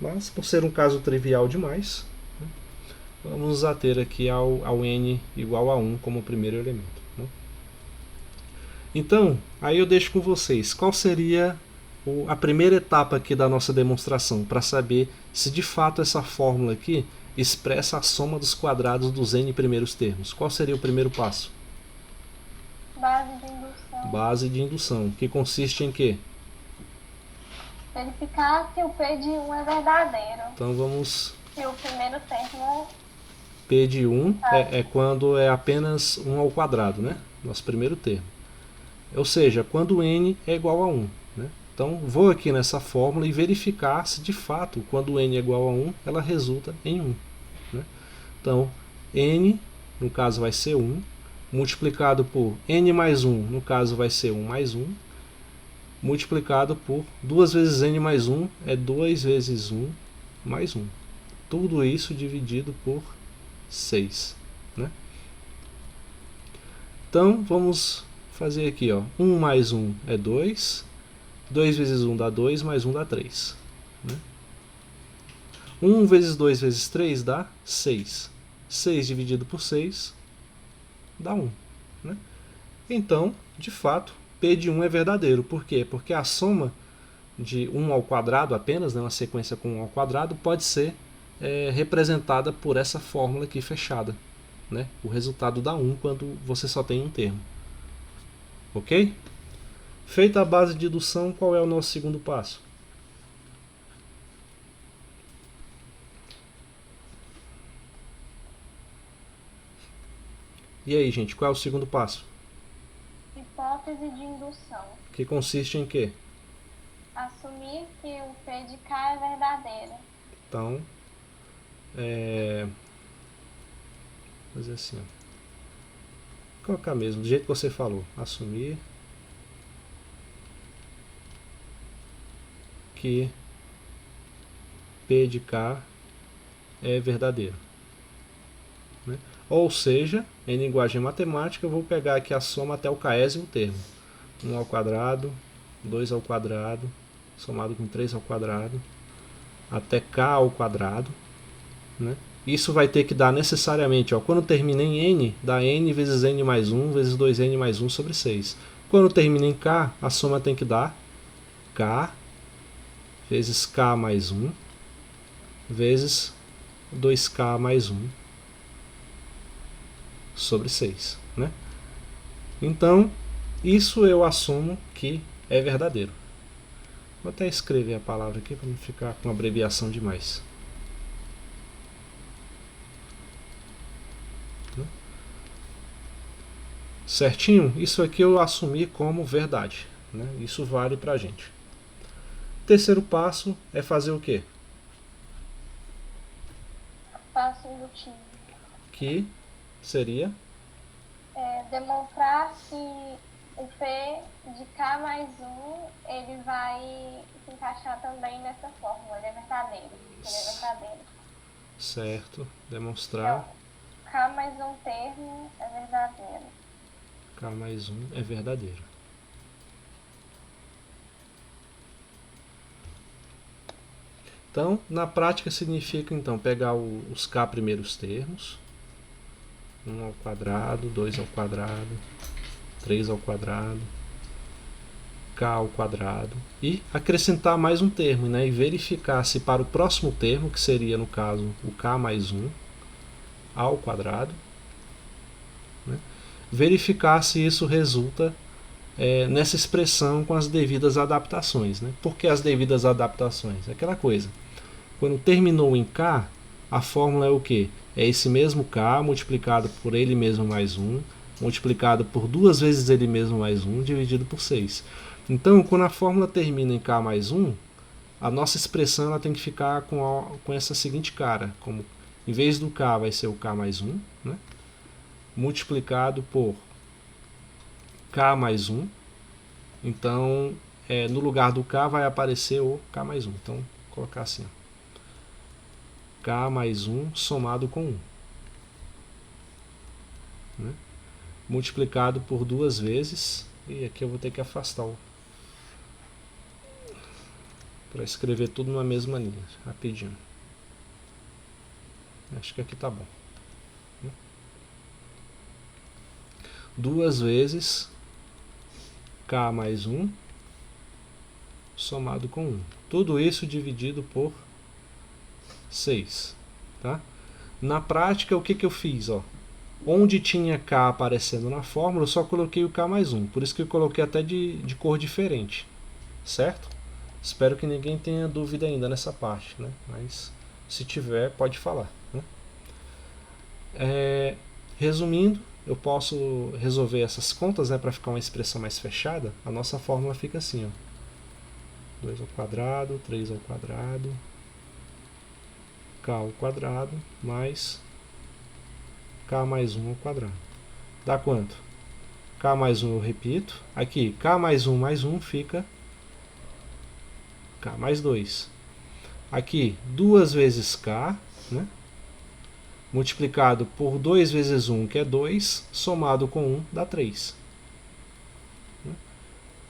Mas, por ser um caso trivial demais, né, vamos nos ater aqui ao n igual a 1 como primeiro elemento. Né? Então, aí eu deixo com vocês, qual seria a primeira etapa aqui da nossa demonstração, para saber se de fato essa fórmula aqui expressa a soma dos quadrados dos n primeiros termos. Qual seria o primeiro passo? Base de indução. Base de indução, que consiste em quê? Verificar se o P de 1 é verdadeiro. Então vamos... Se o primeiro termo... P de 1 é quando é apenas 1 ao quadrado, né? Nosso primeiro termo. Ou seja, quando n é igual a 1. Né? Então vou aqui nessa fórmula e verificar se de fato, quando n é igual a 1, ela resulta em 1. Né? Então, n, no caso vai ser 1, multiplicado por n mais 1, no caso vai ser 1 mais 1, multiplicado por 2 vezes n mais 1, é 2 vezes 1 mais 1. Tudo isso dividido por 6. Né? Então, vamos fazer aqui. 1 mais 1 é 2, 2 vezes 1 dá 2, mais 1 dá 3. Né? 1 vezes 2 vezes 3 dá 6. 6 dividido por 6 dá 1. Né? Então, de fato, P de 1 é verdadeiro. Por quê? Porque a soma de 1 ao quadrado apenas, né, uma sequência com 1 ao quadrado, pode ser representada por essa fórmula aqui fechada. Né? O resultado dá 1 quando você só tem um termo. Ok? Feita a base de indução, qual é o nosso segundo passo? E aí, gente, qual é o segundo passo? Hipótese de indução. Que consiste em quê? Assumir que o P de K é verdadeiro. Então, fazer assim, colocar mesmo, do jeito que você falou. Assumir que P de K é verdadeiro. Né? Ou seja, em linguagem matemática, eu vou pegar aqui a soma até o késimo termo. 1 ao quadrado, 2 ao quadrado, somado com 3 ao quadrado, até k ao quadrado. Né? Isso vai ter que dar necessariamente, quando termina em n, dá n vezes n mais 1 vezes 2n mais 1 sobre 6. Quando termina em k, a soma tem que dar k vezes k mais 1 vezes 2k mais 1 sobre 6. Né? Então, isso eu assumo que é verdadeiro. Vou até escrever a palavra aqui para não ficar com abreviação demais. Certinho? Isso aqui eu assumi como verdade. Né? Isso vale para a gente. Terceiro passo é fazer o quê? Passo indutivo. Que seria? Demonstrar que o P de K mais 1 ele vai se encaixar também nessa fórmula. Ele é verdadeiro. Certo. Demonstrar. Então, K mais um termo é verdadeiro. K mais 1 é verdadeiro. Então, na prática significa então pegar os K primeiros termos, 1 ao quadrado, 2 ao quadrado, 3 ao quadrado, k ao quadrado, e acrescentar mais um termo, né? E verificar se para o próximo termo, que seria no caso o k mais 1 ao quadrado, né? Verificar se isso resulta nessa expressão com as devidas adaptações, né? Por que as devidas adaptações? Aquela coisa, quando terminou em k, a fórmula é o quê? É esse mesmo k multiplicado por ele mesmo mais 1, multiplicado por 2 vezes ele mesmo mais 1, dividido por 6. Então, quando a fórmula termina em k mais 1, a nossa expressão ela tem que ficar com essa seguinte cara, como em vez do k vai ser o k mais 1, né? Multiplicado por k mais 1. Então, no lugar do k vai aparecer o k mais 1. Então, vou colocar assim, ó. K mais 1 somado com 1. Né? Multiplicado por 2 vezes. E aqui eu vou ter que afastar para escrever tudo na mesma linha, rapidinho. Acho que aqui tá bom. 2 vezes k mais 1 somado com 1. Tudo isso dividido por 6. Tá? Na prática, o que eu fiz? Ó? Onde tinha k aparecendo na fórmula, eu só coloquei o k mais 1. Por isso que eu coloquei até de cor diferente. Certo? Espero que ninguém tenha dúvida ainda nessa parte. Né? Mas se tiver, pode falar. Né? Resumindo, eu posso resolver essas contas, né, para ficar uma expressão mais fechada. A nossa fórmula fica assim, ó. 2 ao quadrado, 3 ao quadrado, k ao quadrado, mais k mais 1 ao quadrado. Dá quanto? K mais 1 eu repito. Aqui, k mais 1 fica k mais 2. Aqui, 2 vezes k, né? Multiplicado por 2 vezes 1, que é 2, somado com 1, dá 3.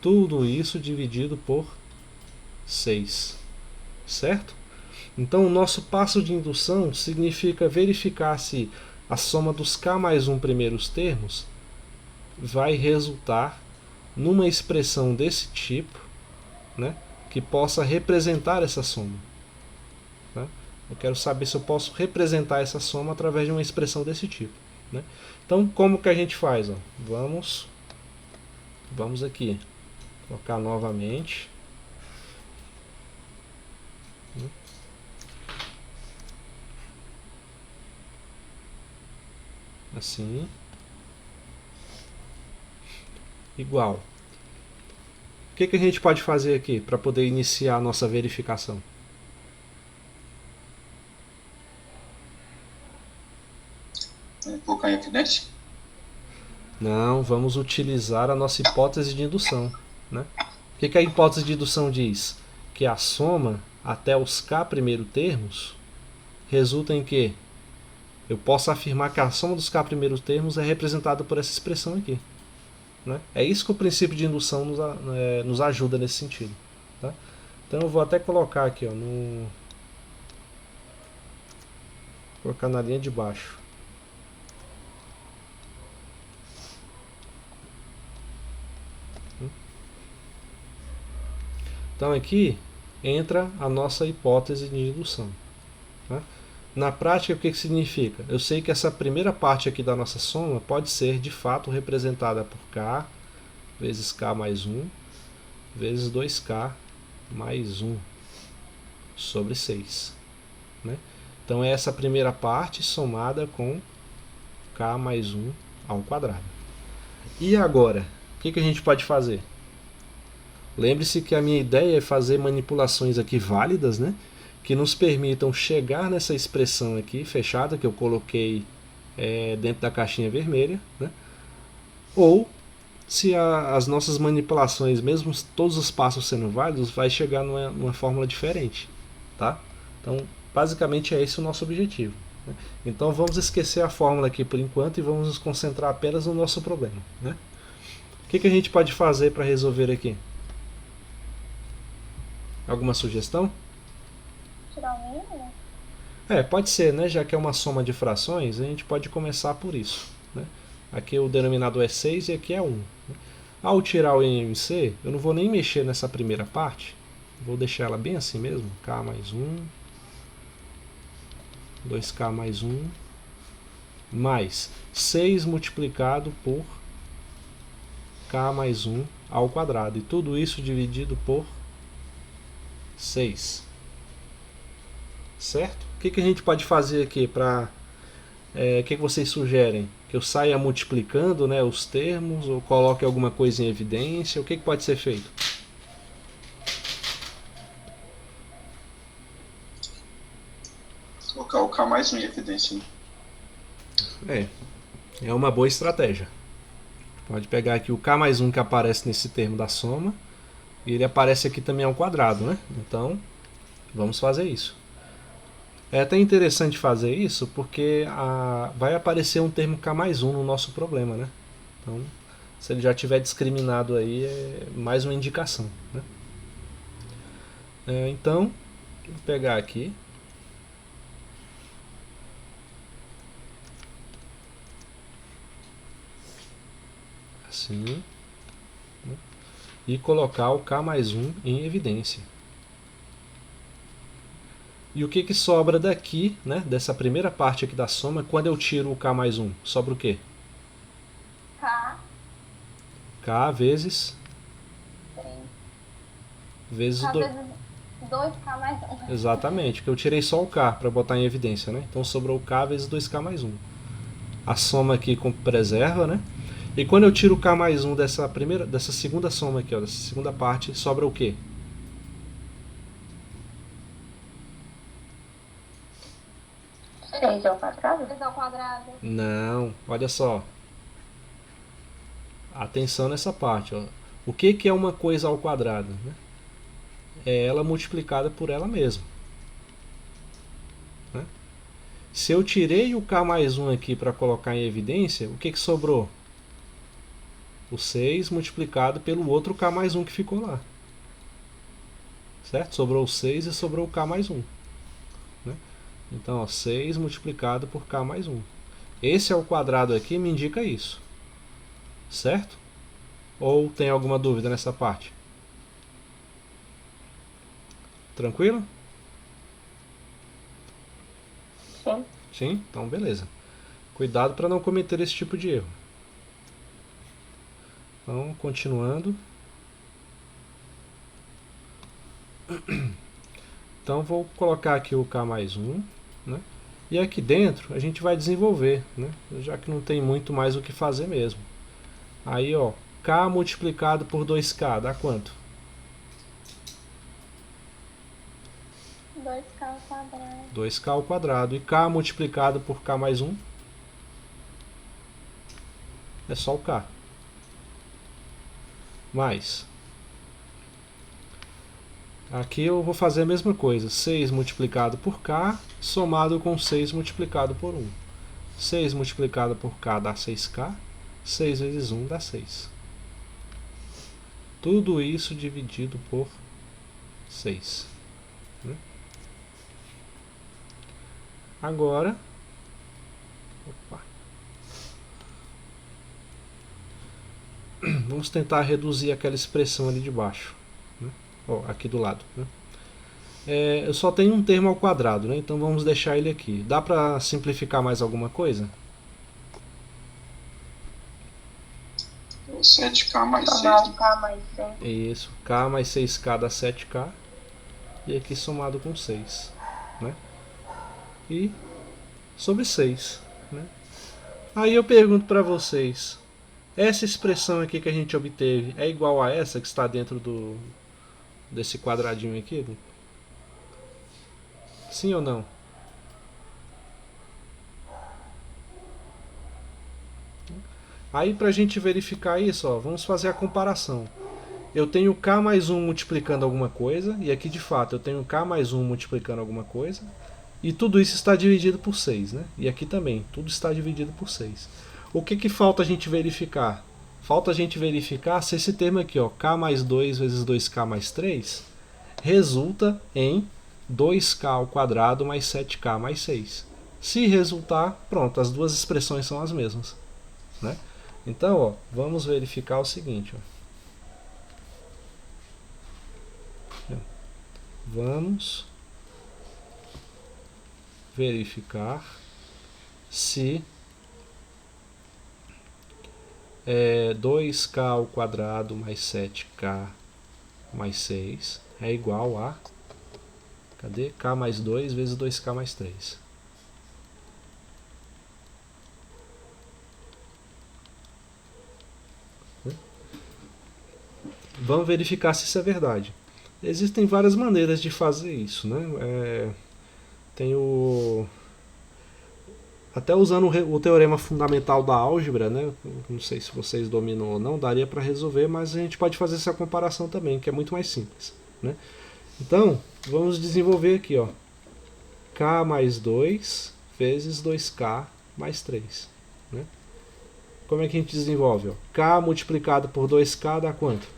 Tudo isso dividido por 6. Certo? Então, o nosso passo de indução significa verificar se a soma dos k mais 1 primeiros termos vai resultar numa expressão desse tipo, né, que possa representar essa soma. Tá? Eu quero saber se eu posso representar essa soma através de uma expressão desse tipo. Né? Então, como que a gente faz? Ó? Vamos aqui colocar novamente. Assim. Igual. O que a gente pode fazer aqui para poder iniciar a nossa verificação? Colocar em evidência? Não, vamos utilizar a nossa hipótese de indução. Né? O que a hipótese de indução diz? Que a soma até os k primeiros termos resulta em que eu posso afirmar que a soma dos k primeiros termos é representada por essa expressão aqui. Né? É isso que o princípio de indução nos ajuda nesse sentido. Tá? Então eu vou até colocar aqui, ó, colocar na linha de baixo. Então aqui entra a nossa hipótese de indução. Tá? Na prática, o que significa? Eu sei que essa primeira parte aqui da nossa soma pode ser de fato representada por k vezes k mais 1 vezes 2k mais 1 sobre 6. Né? Então é essa primeira parte somada com k mais 1 ao quadrado. E agora, o que a gente pode fazer? Lembre-se que a minha ideia é fazer manipulações aqui válidas, né? Que nos permitam chegar nessa expressão aqui fechada que eu coloquei dentro da caixinha vermelha, né? Ou se as nossas manipulações, mesmo todos os passos sendo válidos, vai chegar numa fórmula diferente, tá? Então, basicamente é esse o nosso objetivo. Né? Então, vamos esquecer a fórmula aqui por enquanto e vamos nos concentrar apenas no nosso problema. Né? O que a gente pode fazer para resolver aqui? Alguma sugestão? Tirar o mínimo? Pode ser, né? Já que é uma soma de frações, a gente pode começar por isso. Né? Aqui o denominador é 6 e aqui é 1. Ao tirar o IMC, eu não vou nem mexer nessa primeira parte. Vou deixar ela bem assim mesmo. K mais 1. 2K mais 1. Mais 6 multiplicado por K mais 1 ao quadrado. E tudo isso dividido por 6. Certo? O que a gente pode fazer aqui para... o que vocês sugerem? Que eu saia multiplicando, né, os termos, ou coloque alguma coisa em evidência? O que pode ser feito? Colocar o K mais 1 em evidência. É uma boa estratégia. Pode pegar aqui o K mais 1 que aparece nesse termo da soma, e ele aparece aqui também ao quadrado, né? Então, vamos fazer isso. É até interessante fazer isso porque vai aparecer um termo K mais 1 no nosso problema, né? Então, se ele já tiver discriminado aí, é mais uma indicação, né? Então, vou pegar aqui. Assim. Né? E colocar o K mais 1 em evidência. E o que sobra daqui, né, dessa primeira parte aqui da soma, quando eu tiro o K mais 1? Sobra o quê? K. K vezes... 3. Vezes K 2. vezes 2K mais 1. Exatamente, porque eu tirei só o K para botar em evidência, né? Então sobrou o K vezes 2K mais 1. A soma aqui preserva, né? E quando eu tiro o K mais 1 dessa segunda soma aqui, ó, dessa segunda parte, sobra o quê? 6 ao quadrado? 6 ao quadrado. Não, olha só. Atenção nessa parte, ó. O que é uma coisa ao quadrado, né? É ela multiplicada por ela mesma. Né? Se eu tirei o K mais 1 aqui para colocar em evidência, o que sobrou? O 6 multiplicado pelo outro K mais 1 que ficou lá. Certo? Sobrou o 6 e sobrou o K mais 1. Né? Então, ó, 6 multiplicado por K mais 1. Esse ao quadrado aqui me indica isso. Certo? Ou tem alguma dúvida nessa parte? Tranquilo? Sim. Sim? Então beleza. Cuidado para não cometer esse tipo de erro. Então, continuando. Então vou colocar aqui o K mais 1. Né? E aqui dentro a gente vai desenvolver, né? Já que não tem muito mais o que fazer mesmo. Aí, ó, K multiplicado por 2K dá quanto? 2K ao quadrado. 2K ao quadrado. E K multiplicado por K mais 1? É só o K. Mais. Aqui eu vou fazer a mesma coisa. 6 multiplicado por K, somado com 6 multiplicado por 1. 6 multiplicado por K dá 6K. 6 vezes 1 dá 6. Tudo isso dividido por 6. Né? Agora, vamos tentar reduzir aquela expressão ali de baixo. Né? Ó, aqui do lado. Né? Eu só tenho um termo ao quadrado, né? Então vamos deixar ele aqui. Dá para simplificar mais alguma coisa? 7K mais 6. K mais 6. Isso, K mais 6K dá 7K. E aqui somado com 6. Né? E sobre 6. Né? Aí eu pergunto para vocês, essa expressão aqui que a gente obteve é igual a essa que está dentro desse quadradinho aqui? Sim ou não? Aí para a gente verificar isso, ó, vamos fazer a comparação. Eu tenho K mais 1 multiplicando alguma coisa, e aqui de fato eu tenho K mais 1 multiplicando alguma coisa, e tudo isso está dividido por 6, né? E aqui também, tudo está dividido por 6. O que falta a gente verificar? Falta a gente verificar se esse termo aqui, ó, K mais 2 vezes 2K mais 3, resulta em 2K ao quadrado mais 7K mais 6. Se resultar, pronto, as duas expressões são as mesmas. Né? Então, ó, vamos verificar o seguinte. Ó. Vamos verificar se 2k ao quadrado mais 7k mais 6 é igual a, cadê? K mais 2 vezes 2k mais 3. Vamos verificar se isso é verdade. Existem várias maneiras de fazer isso, né? Tem até usando o teorema fundamental da álgebra, né? Não sei se vocês dominam ou não, daria para resolver, mas a gente pode fazer essa comparação também, que é muito mais simples, né? Então, vamos desenvolver aqui, ó. K mais 2 vezes 2k mais 3, né? Como é que a gente desenvolve? Ó? K multiplicado por 2k dá quanto?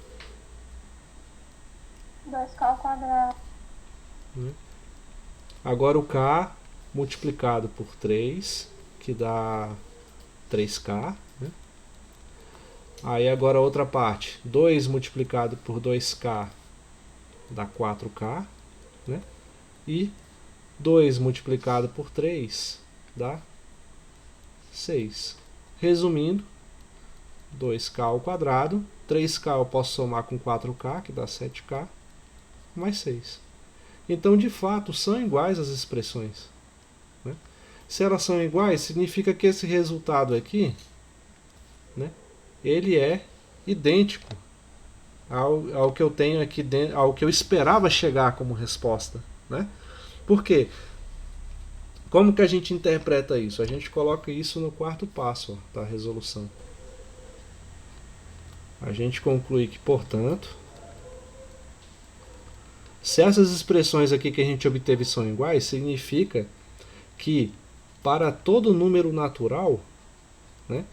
2k ao quadrado. Agora o K multiplicado por 3, que dá 3k. Né? Aí agora a outra parte. 2 multiplicado por 2k dá 4k. Né? E 2 multiplicado por 3 dá 6. Resumindo, 2k ao quadrado. 3k eu posso somar com 4k, que dá 7k, mais 6. Então, de fato, são iguais as expressões. Né? Se elas são iguais, significa que esse resultado aqui, né, ele é idêntico ao que eu tenho aqui dentro, ao que eu esperava chegar como resposta. Né? Por quê? Como que a gente interpreta isso? A gente coloca isso no quarto passo, ó, da resolução. A gente conclui que, portanto, se essas expressões aqui que a gente obteve são iguais, significa que para todo número natural, né,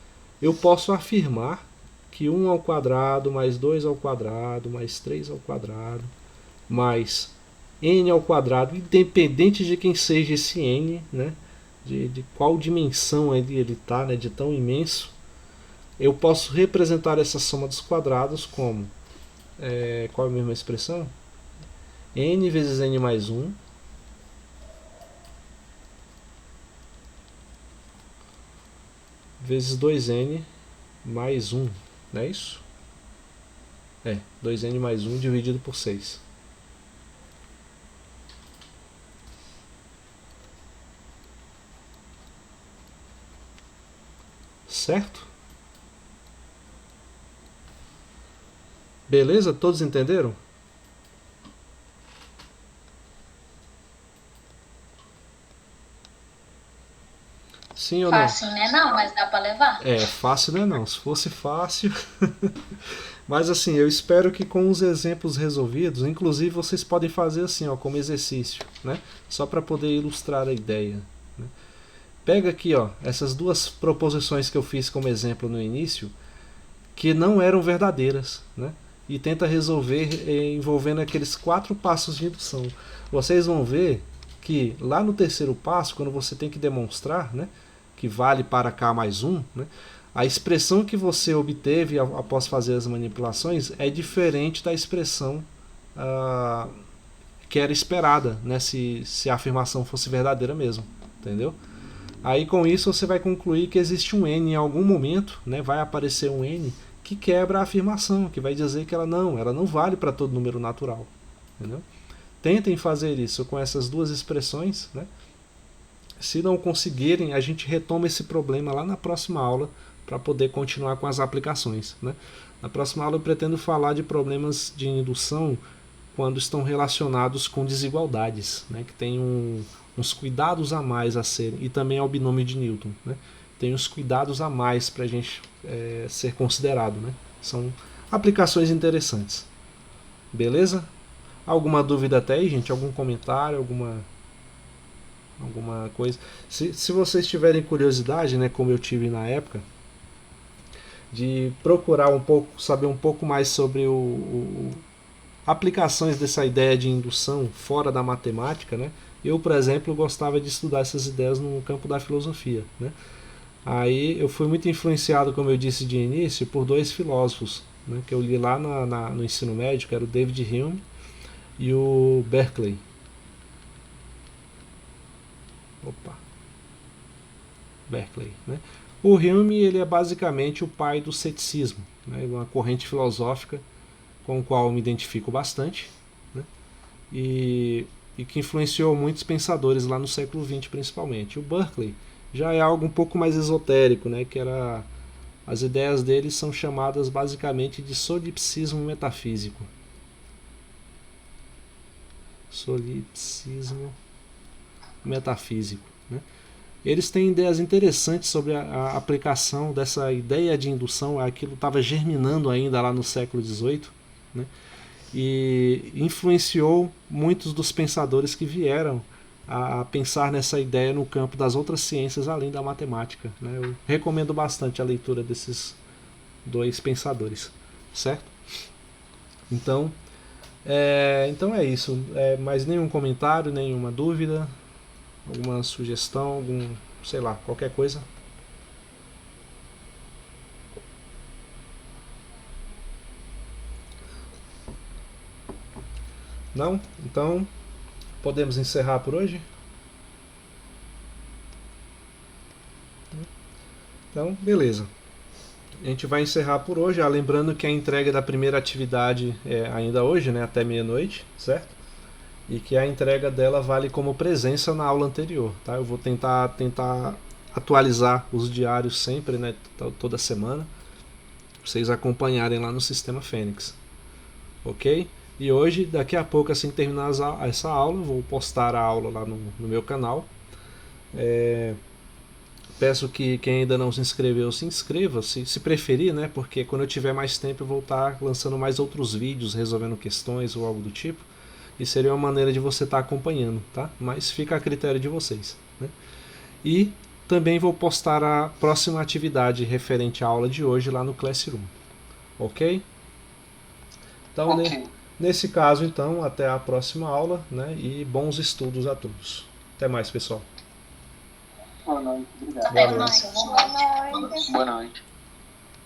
eu posso afirmar que 1 ao quadrado mais 2 ao quadrado mais 3 ao quadrado mais n ao quadrado, independente de quem seja esse n, né, de qual dimensão ele está, né, de tão imenso, eu posso representar essa soma dos quadrados como, qual é a mesma expressão? N vezes n mais 1 vezes 2n mais 1, não é isso? 2n mais 1 dividido por 6. Certo? Beleza? Todos entenderam? Sim ou não? Fácil, né? Não, mas dá pra levar. Fácil não é não. Se fosse fácil... Mas assim, eu espero que com os exemplos resolvidos, inclusive vocês podem fazer assim, ó, como exercício, né? Só para poder ilustrar a ideia. Né? Pega aqui, ó, essas duas proposições que eu fiz como exemplo no início, que não eram verdadeiras, né? E tenta resolver envolvendo aqueles 4 passos de indução. Vocês vão ver que lá no terceiro passo, quando você tem que demonstrar, né, que vale para k mais 1, né, a expressão que você obteve após fazer as manipulações é diferente da expressão que era esperada, né, se a afirmação fosse verdadeira mesmo. Entendeu? Aí com isso você vai concluir que existe um n em algum momento, né, vai aparecer um n que quebra a afirmação, que vai dizer que ela não vale para todo número natural. Entendeu? Tentem fazer isso com essas duas expressões. Né? Se não conseguirem, a gente retoma esse problema lá na próxima aula para poder continuar com as aplicações. Né? Na próxima aula eu pretendo falar de problemas de indução quando estão relacionados com desigualdades, né? Que tem uns cuidados a mais a serem, e também ao binômio de Newton. Né? Tem uns cuidados a mais para a gente ser considerado. Né? São aplicações interessantes. Beleza? Alguma dúvida até aí, gente? Algum comentário? Alguma coisa? Se vocês tiverem curiosidade, né, como eu tive na época, de procurar saber um pouco mais sobre aplicações dessa ideia de indução fora da matemática, né? Eu, por exemplo, gostava de estudar essas ideias no campo da filosofia, né? Aí eu fui muito influenciado, como eu disse de início, por 2 filósofos, né, que eu li lá no ensino médio, que era o David Hume e o Berkeley. Opa. Berkeley, né? O Hume, ele é basicamente o pai do ceticismo, né? Uma corrente filosófica com o qual eu me identifico bastante, né? E que influenciou muitos pensadores lá no século XX principalmente. O Berkeley já é algo um pouco mais esotérico, né? Que era, as ideias dele são chamadas basicamente de solipsismo metafísico. Solipsismo metafísico, né? Eles têm ideias interessantes sobre a aplicação dessa ideia de indução. Aquilo estava germinando ainda lá no século XVIII, né? E influenciou muitos dos pensadores que vieram a pensar nessa ideia no campo das outras ciências além da matemática, né? Eu recomendo bastante a leitura desses dois pensadores, certo? Então é isso. Mais nenhum comentário, nenhuma dúvida, alguma sugestão, sei lá, qualquer coisa? Não? Então podemos encerrar por hoje? Então, beleza. A gente vai encerrar por hoje, lembrando que a entrega da primeira atividade é ainda hoje, né, até meia-noite, certo? E que a entrega dela vale como presença na aula anterior, tá? Eu vou tentar atualizar os diários sempre, né, toda semana, pra vocês acompanharem lá no Sistema Fênix, ok? E hoje, daqui a pouco, assim que terminar essa aula, eu vou postar a aula lá no meu canal. Peço que quem ainda não se inscreveu se inscreva, se preferir, né? Porque quando eu tiver mais tempo eu vou estar lançando mais outros vídeos, resolvendo questões ou algo do tipo. E seria uma maneira de você estar acompanhando, tá? Mas fica a critério de vocês, né? E também vou postar a próxima atividade referente à aula de hoje lá no Classroom, ok? Então, Ok. nesse caso, então, até a próxima aula, né? E bons estudos a todos. Até mais, pessoal. Boa noite. Obrigado. Até Boa mais. noite. Boa noite. Boa noite.